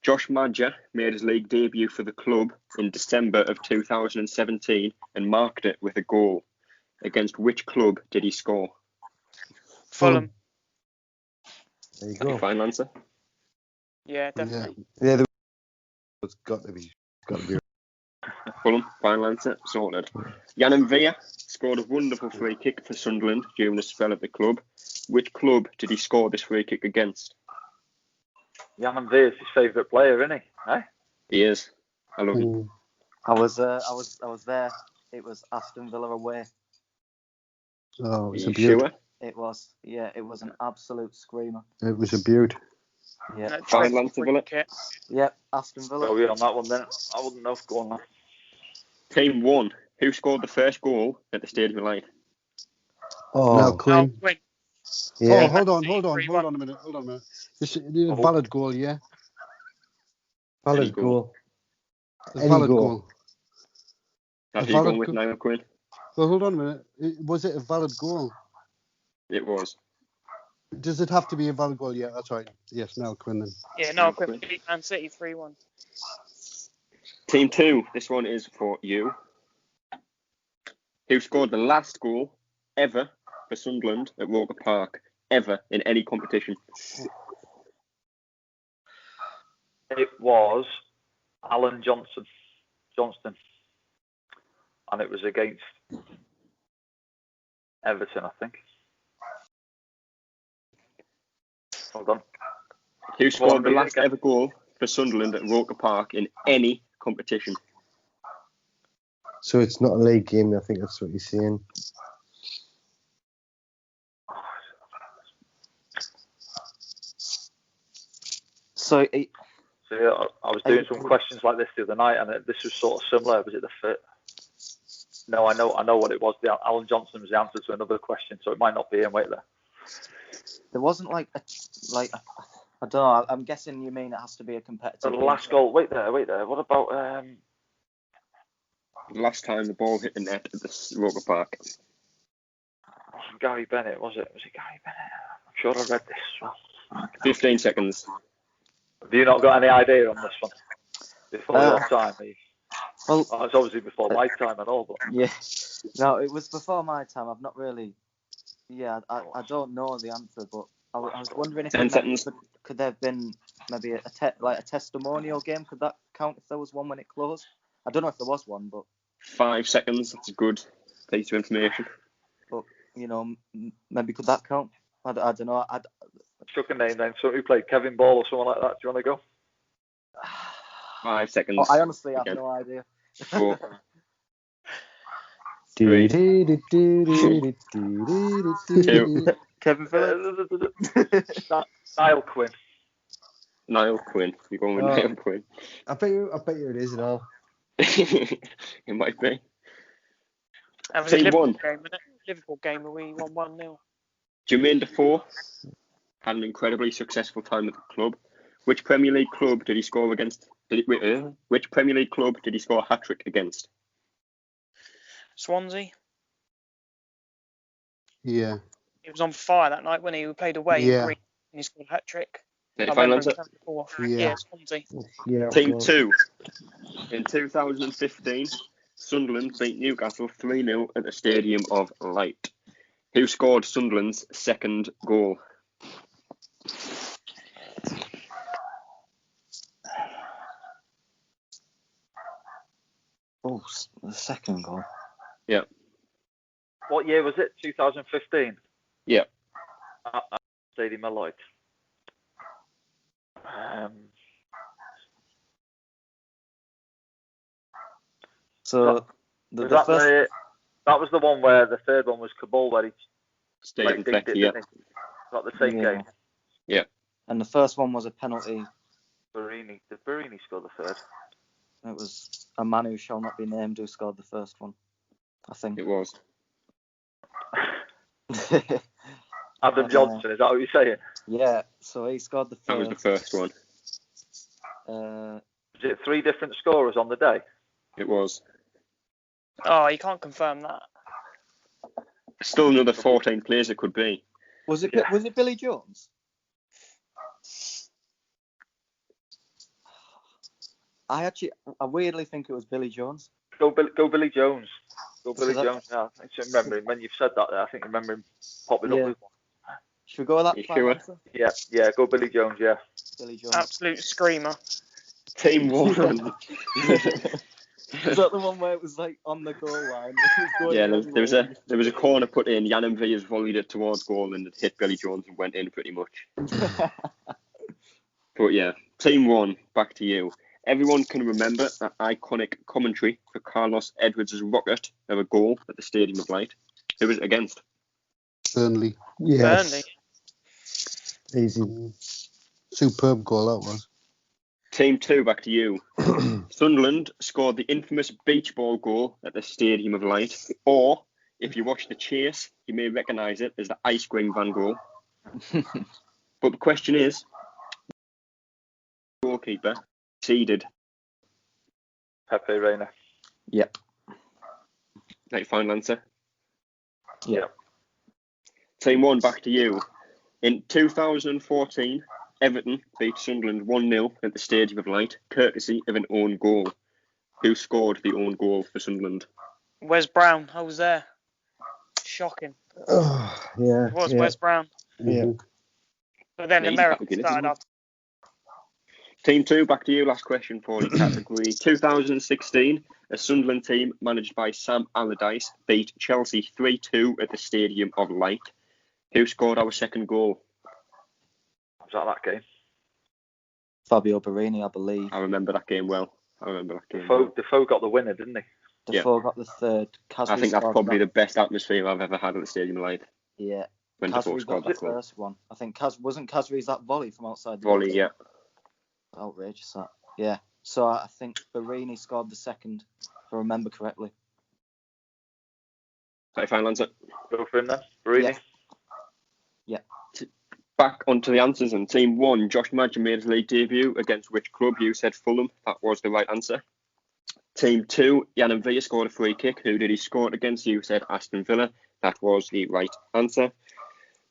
Josh Madger made his league debut for the club in December of 2017 and marked it with a goal. Against which club did he score? Fulham. There you Your go. final answer? Yeah, definitely. Yeah, it's got to be. Fulham, final answer, sorted. Jan Villa scored a wonderful free kick for Sunderland during the spell at the club. Which club did he score this free kick against? Jan Villa is his favourite player, isn't he? Eh? He is. I love him. I was there. It was Aston Villa away. Oh, it's Are a you beaut. sure? It was. Yeah, it was an absolute screamer. It was a beaut. Yeah. That Final dreadful answer, free Villa? kick. Yep, Aston Villa. Are we on that one then? I wouldn't know. Go on then. Team 1. Who scored the first goal at the Stadium of Light? Now Oh, Quinn. Quinn. yeah. Oh, hold on a minute. It's a valid goal, yeah? Valid goal. A Any valid goal. goal. Have A you gone valid with now, Quinn? Well, hold on a minute. Was it a valid goal? It was. Does it have to be a valid goal? Yeah, that's right. Yes, now Quinn then. Yeah, no, Quinn beat Man City 3-1. Team 2. This one is for you. Who scored the last goal ever for Sunderland at Walker Park? Ever in any competition? It was Alan Johnston. and it was against Everton, I think. Hold on. Who scored the last ever goal for Sunderland at Roker Park in any competition? So it's not a league game, I think that's what you're saying. So yeah, I was doing some questions like this the other night, and this was sort of similar. Was it the fit? No, I know what it was. Alan Johnson was the answer to another question, so it might not be in. Wait there. There wasn't I don't know. I'm guessing you mean it has to be a competitive. The last goal. Wait there. What about Last time the ball hit the net at the Roker Park. Gary Bennett, was it? Was it Gary Bennett? I'm sure I read this as well. 15 seconds. Have you not got any idea on this one? Before your time? Well, it's obviously before my time and all, but... Yeah. No, it was before my time. I've not really... Yeah, I don't know the answer, but I was wondering if 10 seconds. Could there have been maybe a testimonial game? Could that count if there was one when it closed? I don't know if there was one, but... 5 seconds. That's a good piece of information. But, maybe could that count? I don't know. Chuck a name then. So who played Kevin Ball or someone like that? Do you want to go? 5 seconds. Oh, I honestly have no idea. 4. 3. 2. Kevin Phillips. Niall Quinn. Niall Quinn. You're going with Niall Quinn. I bet you it is now. It might be. That was a Team 1. Liverpool game where we won 1-0. Jermaine Defoe had an incredibly successful time at the club. Which Premier League club did he score against? Which Premier League club did he score a hat-trick against? Swansea. Yeah. He was on fire that night when he played away in Greece and he scored a hat-trick. Final answer? Yeah, Swansea. Yeah. Team 2. In 2015, Sunderland beat Newcastle 3-0 at the Stadium of Light. Who scored Sunderland's second goal? Oh, the second goal. Yeah. What year was it? 2015? Yeah. At Stadium of Light. So that was the one where the third one was Kabul, where he stayed in Fleck, yeah. Not the same game. Yeah. And the first one was a penalty. Barini. Did Barini score the third? It was a man who shall not be named who scored the first one, I think. It was. Adam Johnson, is that what you're saying? Yeah, so he scored the first. That was the first one. Was it 3 different scorers on the day? It was. Oh, you can't confirm that. Still another 14 players it could be. Was it Billy Jones? I weirdly think it was Billy Jones. Go Billy Jones. Go Billy Jones. Yeah, I think I remember him. When you've said that there, I think I remember him popping up with one. Should we go with that? Sure? Yeah, go Billy Jones, yeah. Billy Jones. Absolute screamer. Team 1. Is that the one where it was like on the goal line? Yeah, there was a corner put in. Jan Villas volleyed it towards goal and it hit Billy Jones and went in pretty much. But yeah, Team 1, back to you. Everyone can remember that iconic commentary for Carlos Edwards' rocket of a goal at the Stadium of Light. Who was it against? Burnley. Yes. Burnley. Easy. Superb goal that was. Team 2, back to you. Sunderland scored the infamous beach ball goal at the Stadium of Light. Or, if you watch The Chase, you may recognise it as the Ice Cream Van goal. But the question is, goalkeeper seeded. Pepe Reina. Yep. Right, final answer. Yeah. Team 1, back to you. In 2014, Everton beat Sunderland 1-0 at the Stadium of Light, courtesy of an own goal. Who scored the own goal for Sunderland? Wes Brown. I was there. Shocking. Oh, yeah. It was yeah. Wes Brown. Yeah. But then Yeah, America he's started off. Team 2, back to you. Last question for the category. 2016, a Sunderland team managed by Sam Allardyce beat Chelsea 3-2 at the Stadium of Light. Who scored our second goal? Was that game? Fabio Barini, I believe. I remember that game well. Defoe got the winner, didn't he? Defoe got the third. I think that's probably the best atmosphere I've ever had at the Stadium of Light. Yeah. When Defoe Kasri scored got that the goal. first one. I think wasn't Kasri's that volley from outside the Volley, box? yeah. Outrageous that. Yeah. So I think Barini scored the second, if I remember correctly. Final answer. Go for him then. Barini. Yeah. Back onto the answers. And Team 1, Josh Madger made his league debut against which club? You said Fulham. That was the right answer. Team 2, Jan Villa scored a free kick. Who did he score it against? You said Aston Villa. That was the right answer.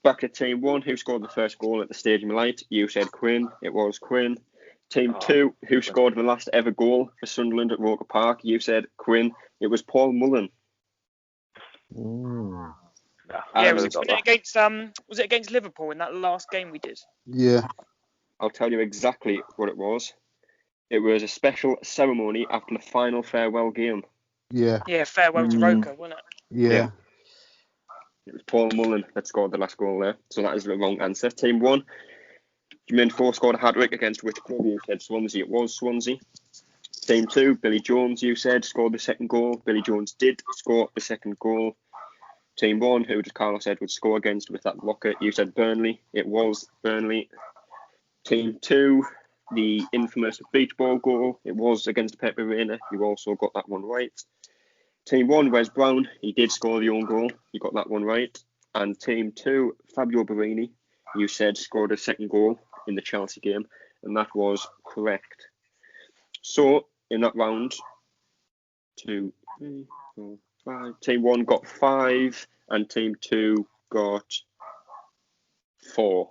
Back to Team 1, who scored the first goal at the Stadium of Light? You said Quinn. It was Quinn. Team 2, who scored the last ever goal for Sunderland at Roker Park? You said Quinn. It was Paul Mullen. Yeah, was it against Liverpool in that last game we did? Yeah. I'll tell you exactly what it was. It was a special ceremony after the final farewell game. Yeah. Yeah, farewell to Roker, wasn't it? Yeah. It was Paul Mullen that scored the last goal there. So that is the wrong answer. Team 1, Jermaine Four scored a hat-trick against which club? You said Swansea. It was Swansea. Team 2, Billy Jones, you said, scored the second goal. Billy Jones did score the second goal. Team 1, who did Carlos Edwards score against with that blocker? You said Burnley. It was Burnley. Team 2, the infamous beach ball goal. It was against Pep Reina. You also got that one right. Team 1, Wes Brown. He did score the own goal. You got that one right. And Team 2, Fabio Barini. You said scored a second goal in the Chelsea game. And that was correct. So, in that round, 2, 3, 4, 5. Team 1 got 5 and Team 2 got 4.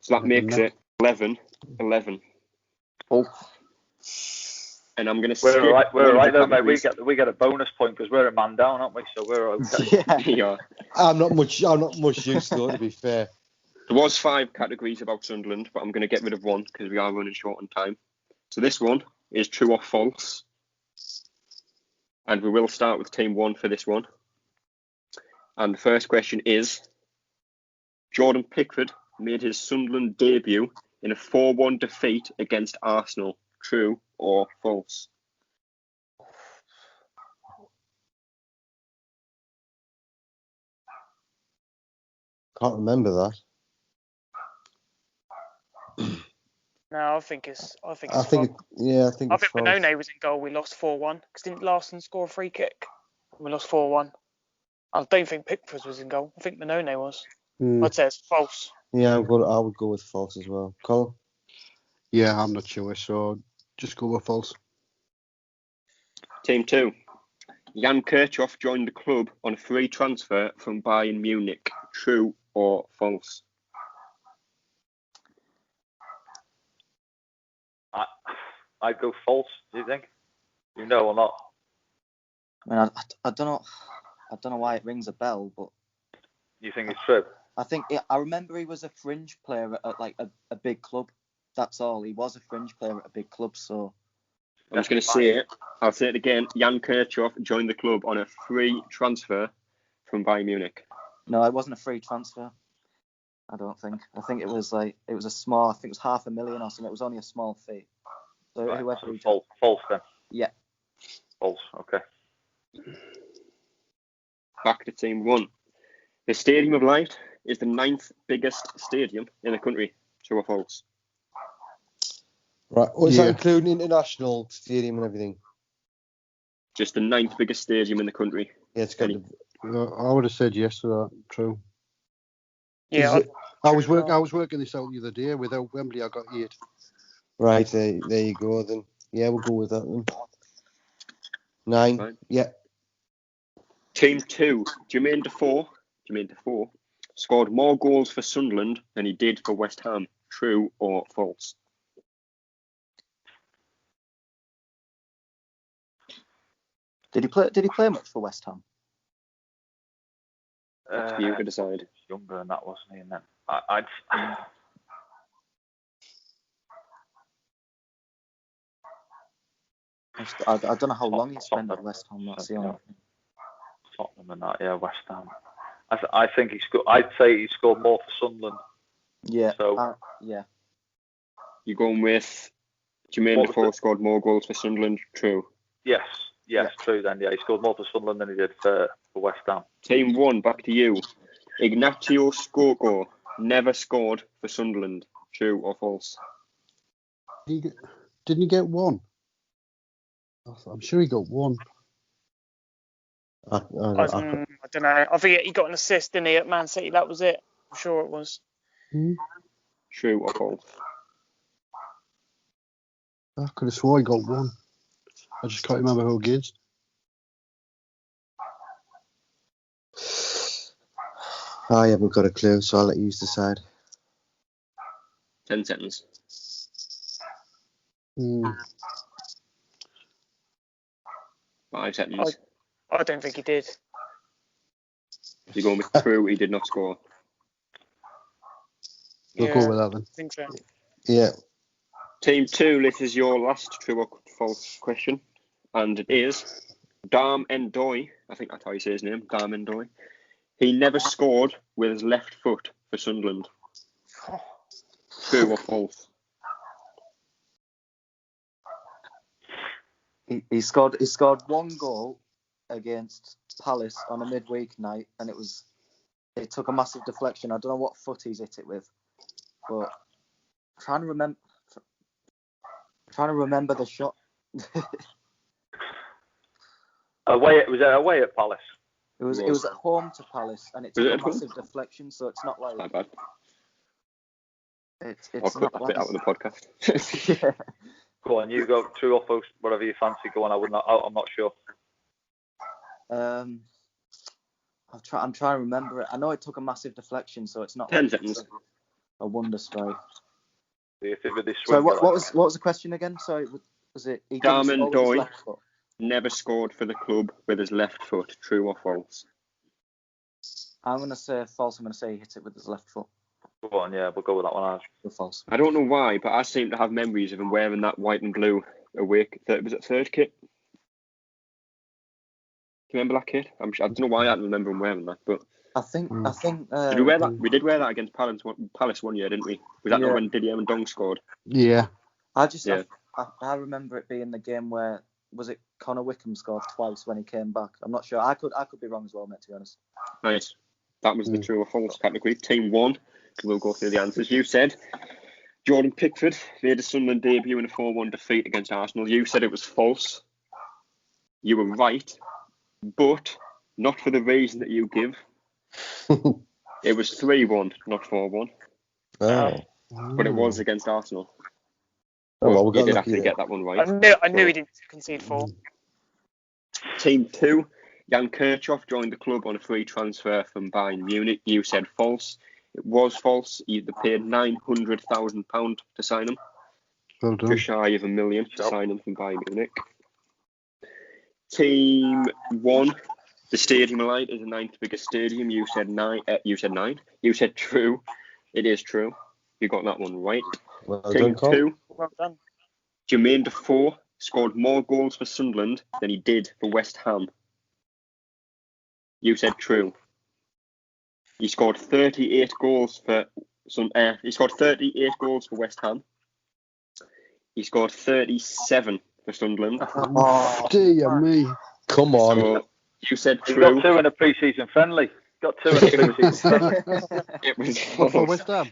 So that makes it 11. Oh. And I'm going to We're all right though, mate. We get a bonus point because we're a man down, aren't we? So we're okay. Yeah. I'm not much used to it, to be fair. There was 5 categories about Sunderland, but I'm going to get rid of one because we are running short on time. So this one is true or false. And we will start with Team 1 for this one. And the first question is, Jordan Pickford made his Sunderland debut in a 4-1 defeat against Arsenal. True or false? Can't remember that. No, I think it's false. I think it's false. Benone was in goal. We lost 4-1 because didn't Larson score a free kick? We lost 4-1. I don't think Pickford was in goal. I think Benone was. I'd say it's false. Yeah, I would go with false as well. Colin? Yeah, I'm not sure, so just go with false. Team 2. Jan Kirchhoff joined the club on a free transfer from Bayern Munich. True or false? I'd go false. Do you think? You know or not? I mean, I don't know why it rings a bell, but you think it's true? I remember he was a fringe player at like a big club. That's all. He was a fringe player at a big club, so. I'm just going to say it. I'll say it again. Jan Kirchhoff joined the club on a free transfer from Bayern Munich. No, it wasn't a free transfer. I don't think. I think it was a small. I think it was $500,000 or something. It was only a small fee. So right, whoever. So false then. Yeah. False. Okay. Back to Team 1. The Stadium of Light is the 9th biggest stadium in the country. True or false? Right. Is that including international stadium and everything? Just the 9th biggest stadium in the country. Yeah, it's got. I would have said yes to that. True. Yeah. I was working this out the other day. Without Wembley, I got 8. Right, there you go then. Yeah, we'll go with that then. 9. Right. Yeah. Team 2, Jermaine Defoe scored more goals for Sunderland than he did for West Ham. True or false? Did he play much for West Ham? That's for you to decide. Younger than that, wasn't he? And then I don't know how long he spent at West Ham. That's the only thing. Tottenham and that, yeah, West Ham. I think he scored. I'd say he scored more for Sunderland. Yeah. So yeah. You're going with Jermaine Defoe scored more goals for Sunderland? True. Yes, true. Then he scored more for Sunderland than he did for West Ham. Team 1, back to you. Ignacio Skoko never scored for Sunderland. True or false? Didn't he get one? I'm sure he got one. I don't know. I think he got an assist, didn't he, at Man City? That was it. I'm sure it was. True or false? I could have sworn he got one. I just can't remember who against. I haven't got a clue, so I'll let you decide. 10 seconds. 5 seconds. I don't think he did. You're going with true, he did not score. We'll go with that then. I think so. Yeah. Team 2, this is your last true or false question. And it is Darm Endoy. I think that's how you say his name. Darm Endoy. He never scored with his left foot for Sunderland. True or false? He scored one goal against Palace on a midweek night, and it took a massive deflection. I don't know what foot he's hit it with, but I'm trying to remember the shot. Was it away at Palace? It was at home to Palace, and it took a massive deflection, so it's not like. Not bad. It's I'll cut that bit out of the podcast. Yeah. Go on, you go true or false, whatever you fancy. Go on, I'm not sure. I'm trying to remember it. I know it took a massive deflection, so it's not 10 like seconds. A wonder strike. So what was the question again? Sorry, was it? Darm Endoy never scored for the club with his left foot. True or false? I'm going to say false. I'm going to say he hit it with his left foot. Go on, yeah, we'll go with that one. False. I don't know why, but I seem to have memories of him wearing that white and blue away. Was it third kit? Do you remember that kit? I don't know why I don't remember him wearing that, but I think. Did we wear that? We did wear that against Palace one year, didn't we? Was that not when Didier and Dong scored? Yeah. I remember it being the game where was it Connor Wickham scored twice when he came back. I'm not sure. I could be wrong as well, mate. To be honest. Nice. That was the true or false category. Team 1. We'll go through the answers. You said Jordan Pickford made a Sunderland debut in a 4-1 defeat against Arsenal. You said it was false. You were right, but not for the reason that you give. It was 3-1, not 4-1. Oh. But it was against Arsenal. Well, you did actually get that one right. I knew he didn't concede 4. Team 2, Jan Kirchhoff joined the club on a free transfer from Bayern Munich. You said false. It was false. They paid £900,000 to sign him. Well done. Just shy of $1 million to sign him from Bayern Munich. Team 1, the Stadium of Light is the 9th biggest stadium. You said 9. You said 9. You said true. It is true. You got that one right. Well Team done, 2, Well done. Jermaine Defoe scored more goals for Sunderland than he did for West Ham. You said true. He scored 38 goals for he scored 38 goals for West Ham. He scored 37 for Sunderland. Oh, dear me. Come on. So you said He true. got 2 in a pre-season friendly. Got 2 in a pre-season friendly. It was For false. West Ham.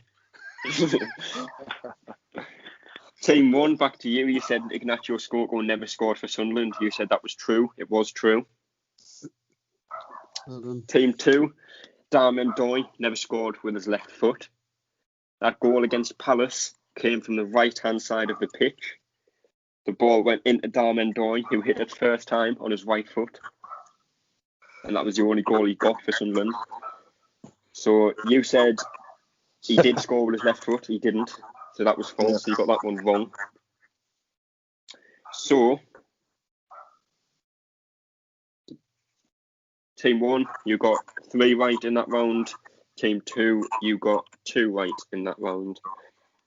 Team 1, back to you. You said Ignacio Skoko never scored for Sunderland. You said that was true. It was true. Well done. Team 2, Darm Endoy never scored with his left foot. That goal against Palace came from the right-hand side of the pitch. The ball went into Darm Endoy, who hit it first time on his right foot. And that was the only goal he got for Sunderland. So you said he did score with his left foot. He didn't. So that was false. So you got that one wrong. So Team 1, you got 3 right in that round. Team 2, you got 2 right in that round.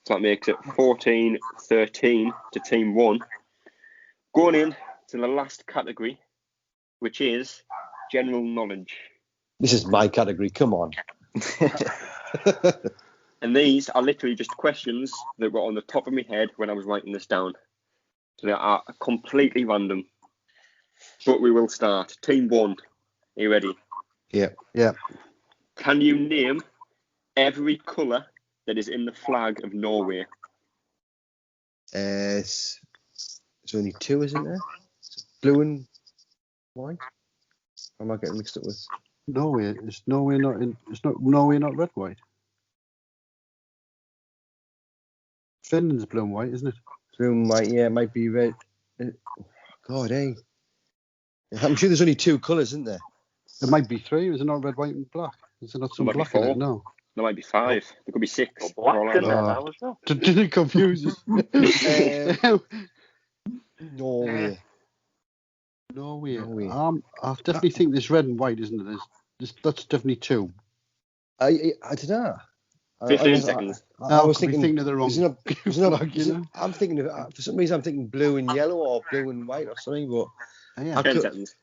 So that makes it 14-13 to Team 1. Going in to the last category, which is general knowledge. This is my category. Come on. And these are literally just questions that were on the top of my head when I was writing this down. So they are completely random. But we will start. Team 1. Are you ready? Yeah. Can you name every colour that is in the flag of Norway? There's only 2, isn't there? Blue and white? Or am I getting mixed up with? Norway. Is Norway not in? It's not Norway not red white. Finland's blue and white, isn't it? Blue and white. Yeah, it might be red. God, I'm sure there's only 2 colours, isn't there? There might be 3. Is it not red, white, and black? Is there not some black in it? No. There might be 5. There could be 6. Black in there now as well. Didn't confuse us. Norway. I definitely think there's red and white, isn't it? That's definitely 2. I don't know. 15 seconds. I was thinking of the wrong. I'm thinking of, for some reason, I'm thinking blue and yellow or blue and white or something. But 10 seconds.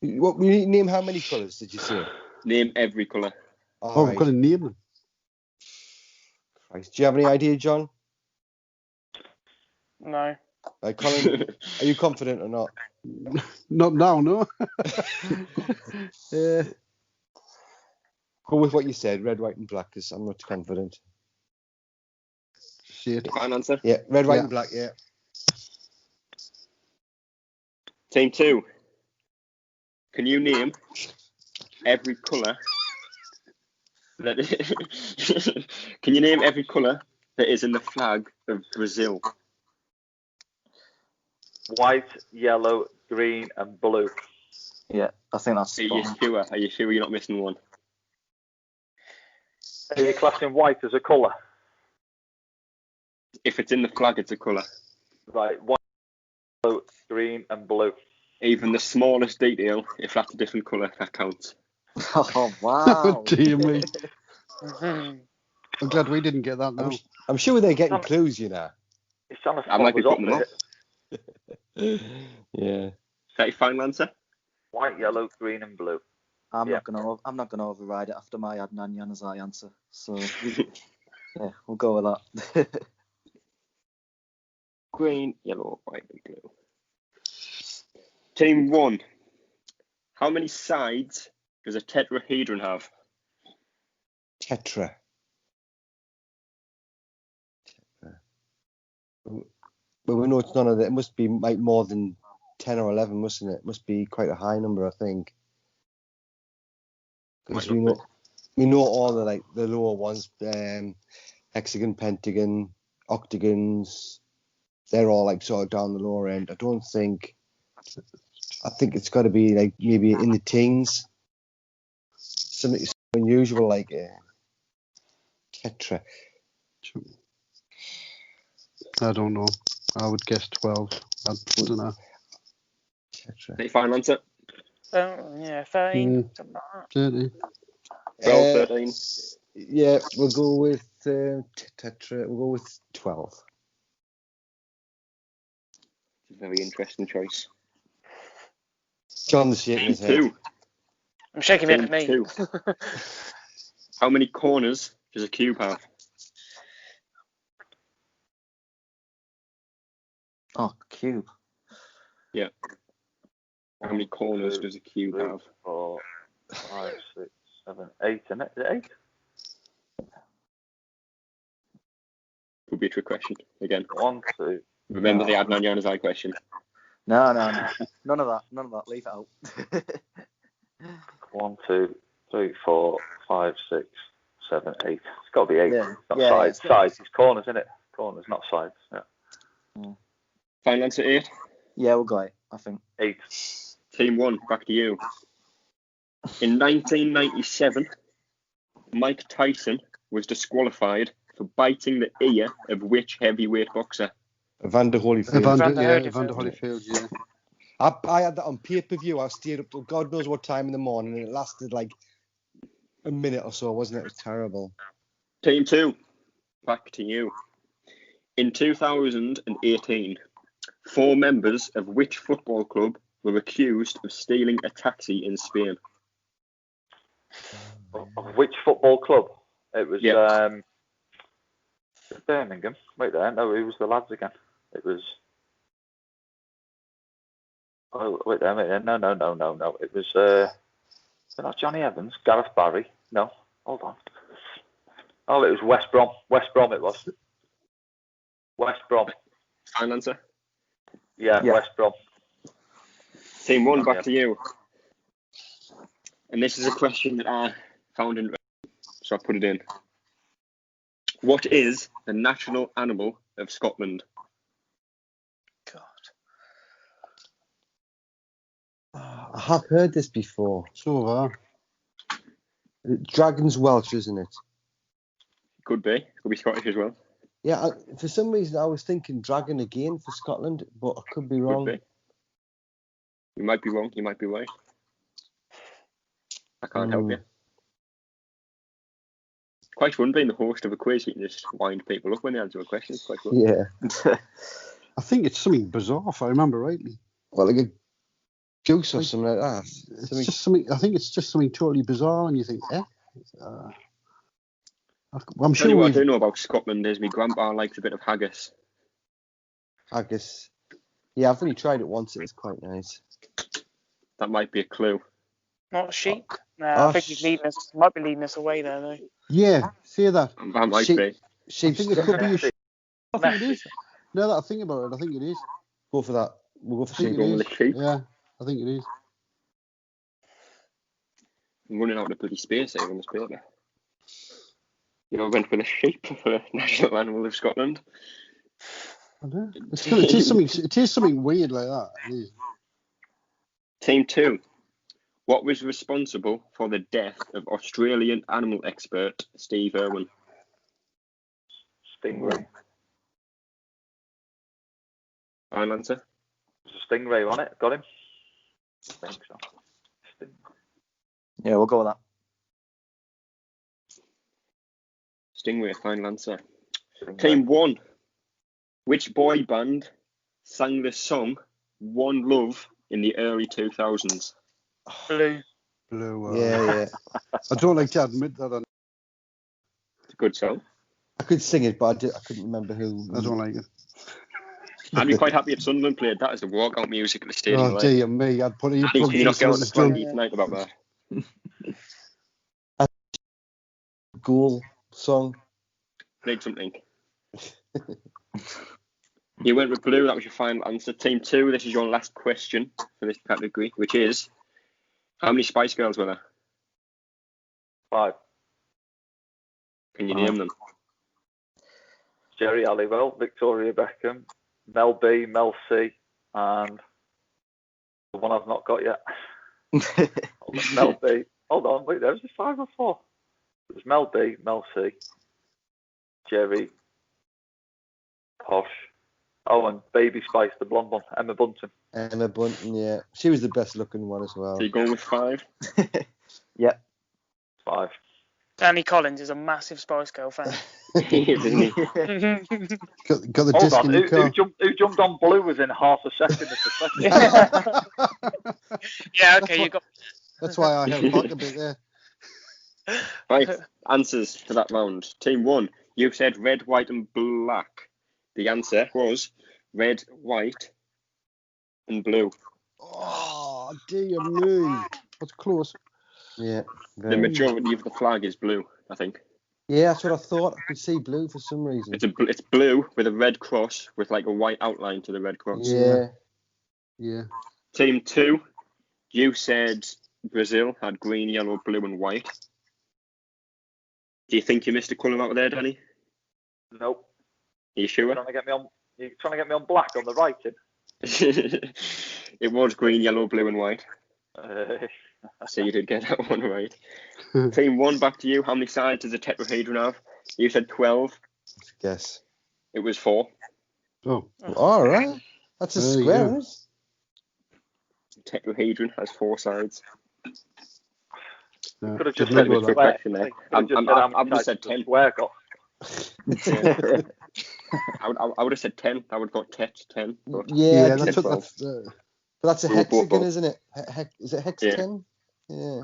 What we need to name? How many colours did you say? Name every colour. We've got to name them. Christ. Do you have any idea, John? No. Colin, are you confident or not? Not now, no. Go with what you said, red, white, and black, because I'm not confident. See it. Final answer? Yeah, red, white, and black. Yeah. Team 2. Can you name every colour that Can you name every colour that is in the flag of Brazil? White, yellow, green, and blue. Yeah, I think that's Are you sure? Are you sure you're not missing one? Are you classing white as a colour? If it's in the flag, it's a colour. Right, white, yellow, green, and blue. Even the smallest detail, if that's a different colour, that counts. Oh, wow. Dear me. I'm glad we didn't get that now. I'm sure they're getting clues, you know. I might be putting them up. Yeah. Is that your final answer? White, yellow, green, and blue. I'm not gonna override it after my Adnan as I answer. So yeah, we'll go with that. Green, yellow, white, and blue. Team 1. How many sides does a tetrahedron have? Tetra. But we know it's none of that. It must be like more than 10 or 11, mustn't it? It must be quite a high number, I think. Because we know all the lower ones, hexagon, pentagon, octagons. They're all sort of down the lower end. I think it's got to be maybe in the teens. Something unusual like tetra. I don't know. I would guess 12. I don't know. Tetra. Any final answer? 13. Something like that. 30. 12, 13. Yeah, we'll go with tetra. We'll go with 12. It's a very interesting choice. John's shaking his head. 2. I'm shaking my head at me. 2. How many corners does a cube have? Oh, cube. Yeah. How many corners does a cube have? 4, 5, 6, 7, 8, isn't it? Is it 8? Could be a trick question again. 1, 2. Remember the Adnan Januzaj question. No. None of that. Leave it out. 1, 2, 3, 4, 5, 6, 7, 8. It's got to be 8. Yeah. Not Yeah, sides. yeah, Sides. It's corners, isn't it? Corners, not sides. Yeah. Final answer 8. Yeah, we'll go 8, I think. 8. Team 1, back to you. In 1997, Mike Tyson was disqualified for biting the ear of which heavyweight boxer? Evander Holyfield. Evander Holyfield, yeah. I had that on pay-per-view. I stayed up till God knows what time in the morning, and it lasted like a minute or so, wasn't it? It was terrible. Team 2, back to you. In 2018, 4 members of which football club were accused of stealing a taxi in Spain? Of which football club? It was Birmingham. Wait there, no, it was the lads again. It was. Oh, wait there, no. It was not Johnny Evans, Gareth Barry. No, hold on. Oh, it was West Brom. West Brom it was. West Brom. Final answer? Yeah, West Brom. Team 1, back to you. And this is a question that I found in, so I put it in. What is the national animal of Scotland? I have heard this before. So Dragon's Welsh, isn't it? Could be Scottish as well. Yeah, for some reason I was thinking dragon again for Scotland, but I could be wrong. Could be. You might be wrong, you might be right. I can't help you. Quite fun being the host of a quiz. You can just wind people up when they answer a question. It's quite fun. Yeah. I think it's something bizarre, if I remember rightly. Well, like a goose or something like that. It's just something. I think it's just something totally bizarre, and you think, I'm sure what I do know about Scotland is my grandpa likes a bit of haggis. Haggis. Yeah, I've only tried it once. It was quite nice. That might be a clue. Not sheep. No, I think he's might be leading us away there, though. Yeah, say that. That might be. I think it could be a sheep. I think it is. Now that I think about it, I think it is. Go for that. We'll go for sheep. With a sheep. Yeah, I think it is. I'm running out of bloody space here on this paper. You know, I went for the sheep for the national animal of Scotland. I know. It is something weird like that. It is. Team 2. What was responsible for the death of Australian animal expert Steve Irwin? Stingray. Final answer? There's a stingray on it. Got him? I think so. Yeah, we'll go with that. Stingray, final answer. Team 1. Which boy band sang the song One Love in the early 2000s? Blue. Yeah. I don't like to admit that. It's a good song. I could sing it, but I couldn't remember who. I don't like it. I'd be quite happy if Sunderland played that as the walkout music at the stadium. Oh, dear me. I'd put it. Can you not get on the swanky tonight about that? Goal song. Played something. You went with blue. That was your final answer. Team 2, this is your last question for this category, which is, how many Spice Girls were there? 5. Can you name them? Jerry Halliwell, Victoria Beckham, Mel B, Mel C, and the one I've not got yet. Mel B. Hold on, wait, there was 5 or 4. It was Mel B, Mel C, Jerry, Posh. Oh, and Baby Spice, the blonde one, Emma Bunton. Emma Bunton, yeah. She was the best looking one as well. So you're going with 5? Yep. 5. Danny Collins is a massive Spice Girl fan. He is, isn't he? Got the disc in the car. Who jumped on blue was in half a second of the second. Yeah, okay, you got. That's why I held back a bit there. Right, answers to that round. Team 1, you said red, white and black. The answer was red, white and blue. Oh, dear me. That's close. Yeah. The majority of the flag is blue, I think. Yeah, that's what I thought. I could see blue for some reason. It's blue with a red cross with like a white outline to the red cross. Yeah. Team 2, you said Brazil had green, yellow, blue and white. Do you think you missed a colour out there, Danny? Nope. Are you sure? You're trying to get me on black on the writing? It was green, yellow, blue and white. So you did get that one right. Team 1, back to you. How many sides does a tetrahedron have? You said 12. Guess. It was 4. Oh. All right. That's a square, isn't it? Tetrahedron has 4 sides. Could have just said I've just said 10. square got. I would have said 10. I would have got 10. But yeah, that's but that's a hexagon, isn't it? Is it hex 10? Yeah.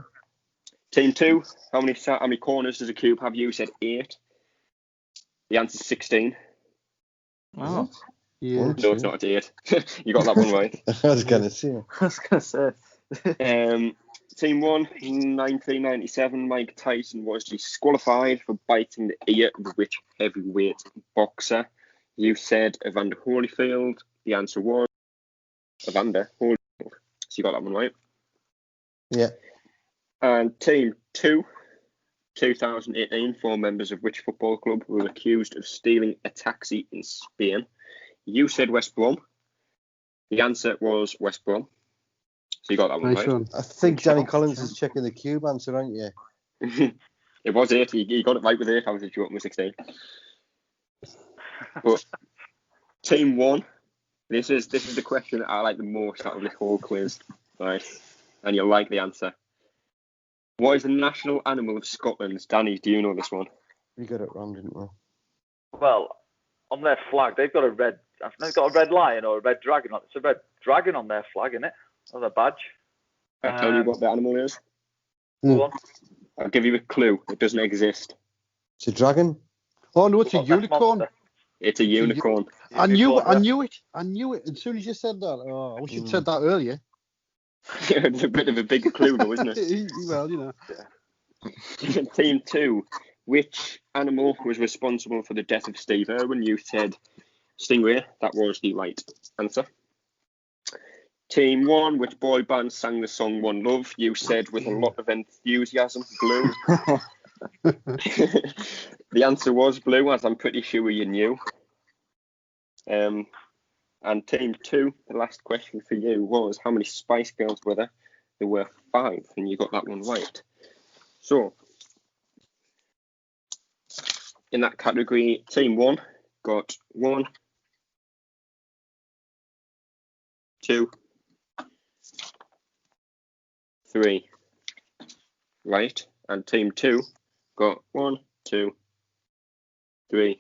Team 2, how many corners does a cube have? You said 8. The answer's 16. Oh. Yeah. No, it's not 8. You got that one right. I was going to say. Team 1, 1997, Mike Tyson was disqualified for biting the ear of which heavyweight boxer? You said Evander Holyfield. The answer was Evander Holyfield. So you got that one right. Yeah. And Team 2, 2018, 4 members of which football club were accused of stealing a taxi in Spain? You said West Brom. The answer was West Brom. So you got that one right. I think Danny Collins is checking the cube answer, aren't you? It was 8. He got it right with 8. I was joking with 16. But Team 1, this is the question that I like the most out of this whole quiz, right? And you'll like the answer. What is the national animal of Scotland? Danny, do you know this one? We got it wrong, didn't we? Well, on their flag, they've got a red lion or a red dragon. It's a red dragon on their flag, isn't it? On their badge. I'll tell you what the animal is. Go on. I'll give you a clue. It doesn't exist. It's a dragon? Oh, no, it's a unicorn. It's a unicorn. I knew it. As soon as you said that. Oh, I wish you'd said that earlier. It's a bit of a big clue, though, isn't it? Well, you know. Team 2. Which animal was responsible for the death of Steve Irwin? You said stingray. That was the right answer. Team 1. Which boy band sang the song One Love? You said with a lot of enthusiasm, Blue. The answer was Blue, as I'm pretty sure you knew. And Team 2, the last question for you was, how many Spice Girls were there? There were 5, and you got that one right. So, in that category, Team 1 got 1, 2, 3 right, and Team 2 got 1, 2, 3,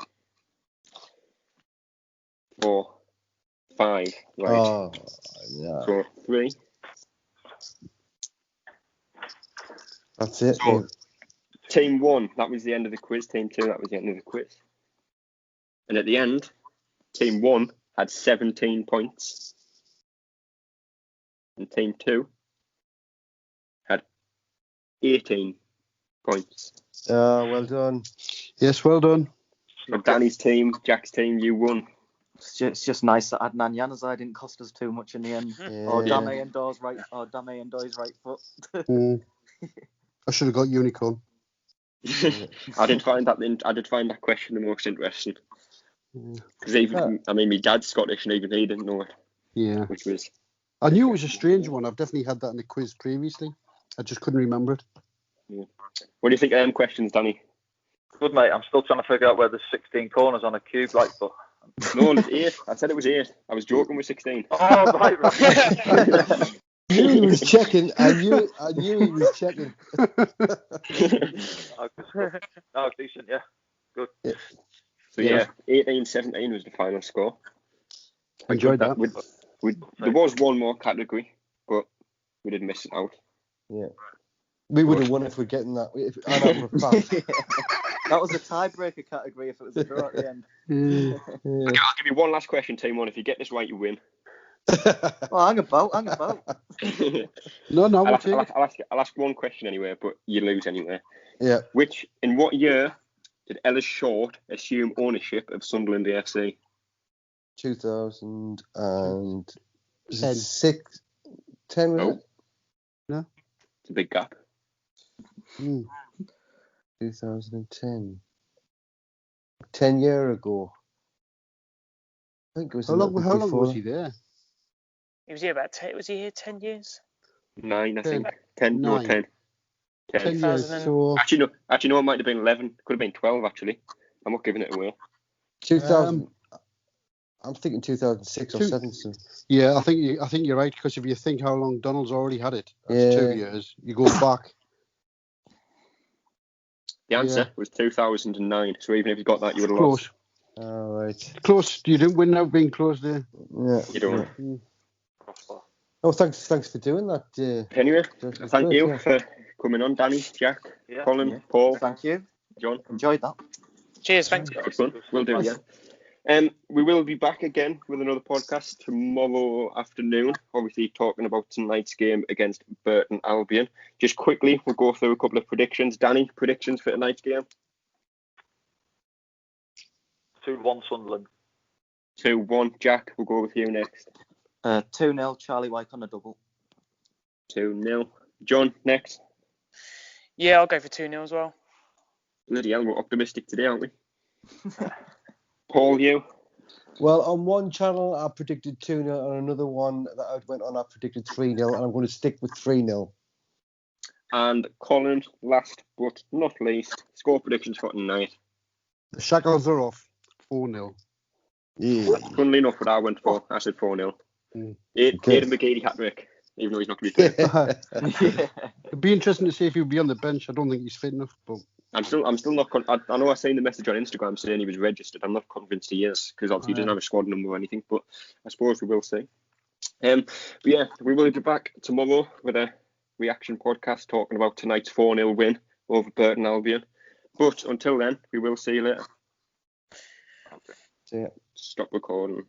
4, 5 right. Oh, yeah. So 3. That's it. So, Team 1, that was the end of the quiz. Team 2, that was the end of the quiz. And at the end, Team 1 had 17 points. And Team 2 had 18 points. Well done. Yes, well done. So Danny's team, Jack's team, you won. It's just nice that Adnan Januzaj didn't cost us too much in the end. Yeah. Or Dame Endo's right foot. I should have got unicorn. I did find that question the most interesting. Because my dad's Scottish and even he didn't know it. Yeah. Which was. I knew it was a strange one. I've definitely had that in the quiz previously. I just couldn't remember it. Yeah. What do you think of them questions, Danny? Good, mate. I'm still trying to figure out where there's 16 corners on a cube, like, but. No, it's 8. I said it was 8. I was joking with 16. Oh, right. I knew he was checking. I knew he was checking. Oh, decent, yeah. Good. Yeah. So, 18-17 was the final score. Enjoyed that. There was one more category, but we did miss it out. Yeah. We would have won if we're getting that. I know for a fact. That was a tiebreaker category if it was a draw at the end. Okay, I'll give you one last question, Team 1. If you get this right, you win. Well, hang about. No, I'll ask one question anyway, but you lose anyway. Yeah. In what year did Ellis Short assume ownership of Sunderland AFC? 2006. 10, was it? No. It's a big gap. 2010. 10 years ago. I think it was. How long was he there? He was here about 10. Was he here 10 years? 9, I think. 10. 9. No, 10. 10 years. So... Actually, no. It might have been 11. Could have been 12. Actually, I'm not giving it away. 2000. I'm thinking 2006 or 7. So. Yeah, I think you're right, because if you think how long Donald's already had it, that's 2 years. You go back. The answer was 2009. So even if you got that, you would have lost. All right. Close. You didn't win out being close there. Yeah. You don't. Yeah. Oh, thanks for doing that. Anyway, It's thank good, you yeah. for coming on, Danny, Jack, Colin, Yeah. Paul, Thank you. John. Enjoyed that. Cheers, thanks. Good fun. We'll do it again. We will be back again with another podcast tomorrow afternoon, obviously talking about tonight's game against Burton Albion. Just quickly, we'll go through a couple of predictions. Danny, predictions for tonight's game? 2-1 Sunderland. 2-1. Jack, we'll go with you next. 2-0 Charlie White on a double. 2-0. John, next. Yeah, I'll go for 2-0 as well. Bloody hell, we're optimistic today, aren't we? Paul, you? Well, on one channel I predicted 2-0, on another one that I went on I predicted 3-0, and I'm going to stick with 3-0. And Colin, last but not least, score predictions for tonight. The shackles are off. 4-0. Yeah. Funnily enough, what I went for, I said 4-0. Aidan McGeady hat-trick, even though he's not going to be playing. It'd be interesting to see if he'll be on the bench. I don't think he's fit enough, but I'm still not. I know I seen the message on Instagram saying he was registered. I'm not convinced he is because obviously he doesn't have a squad number or anything. But I suppose we will see. But yeah, we will be back tomorrow with a reaction podcast talking about tonight's 4-0 win over Burton Albion. But until then, we will see you later. See ya. Stop recording.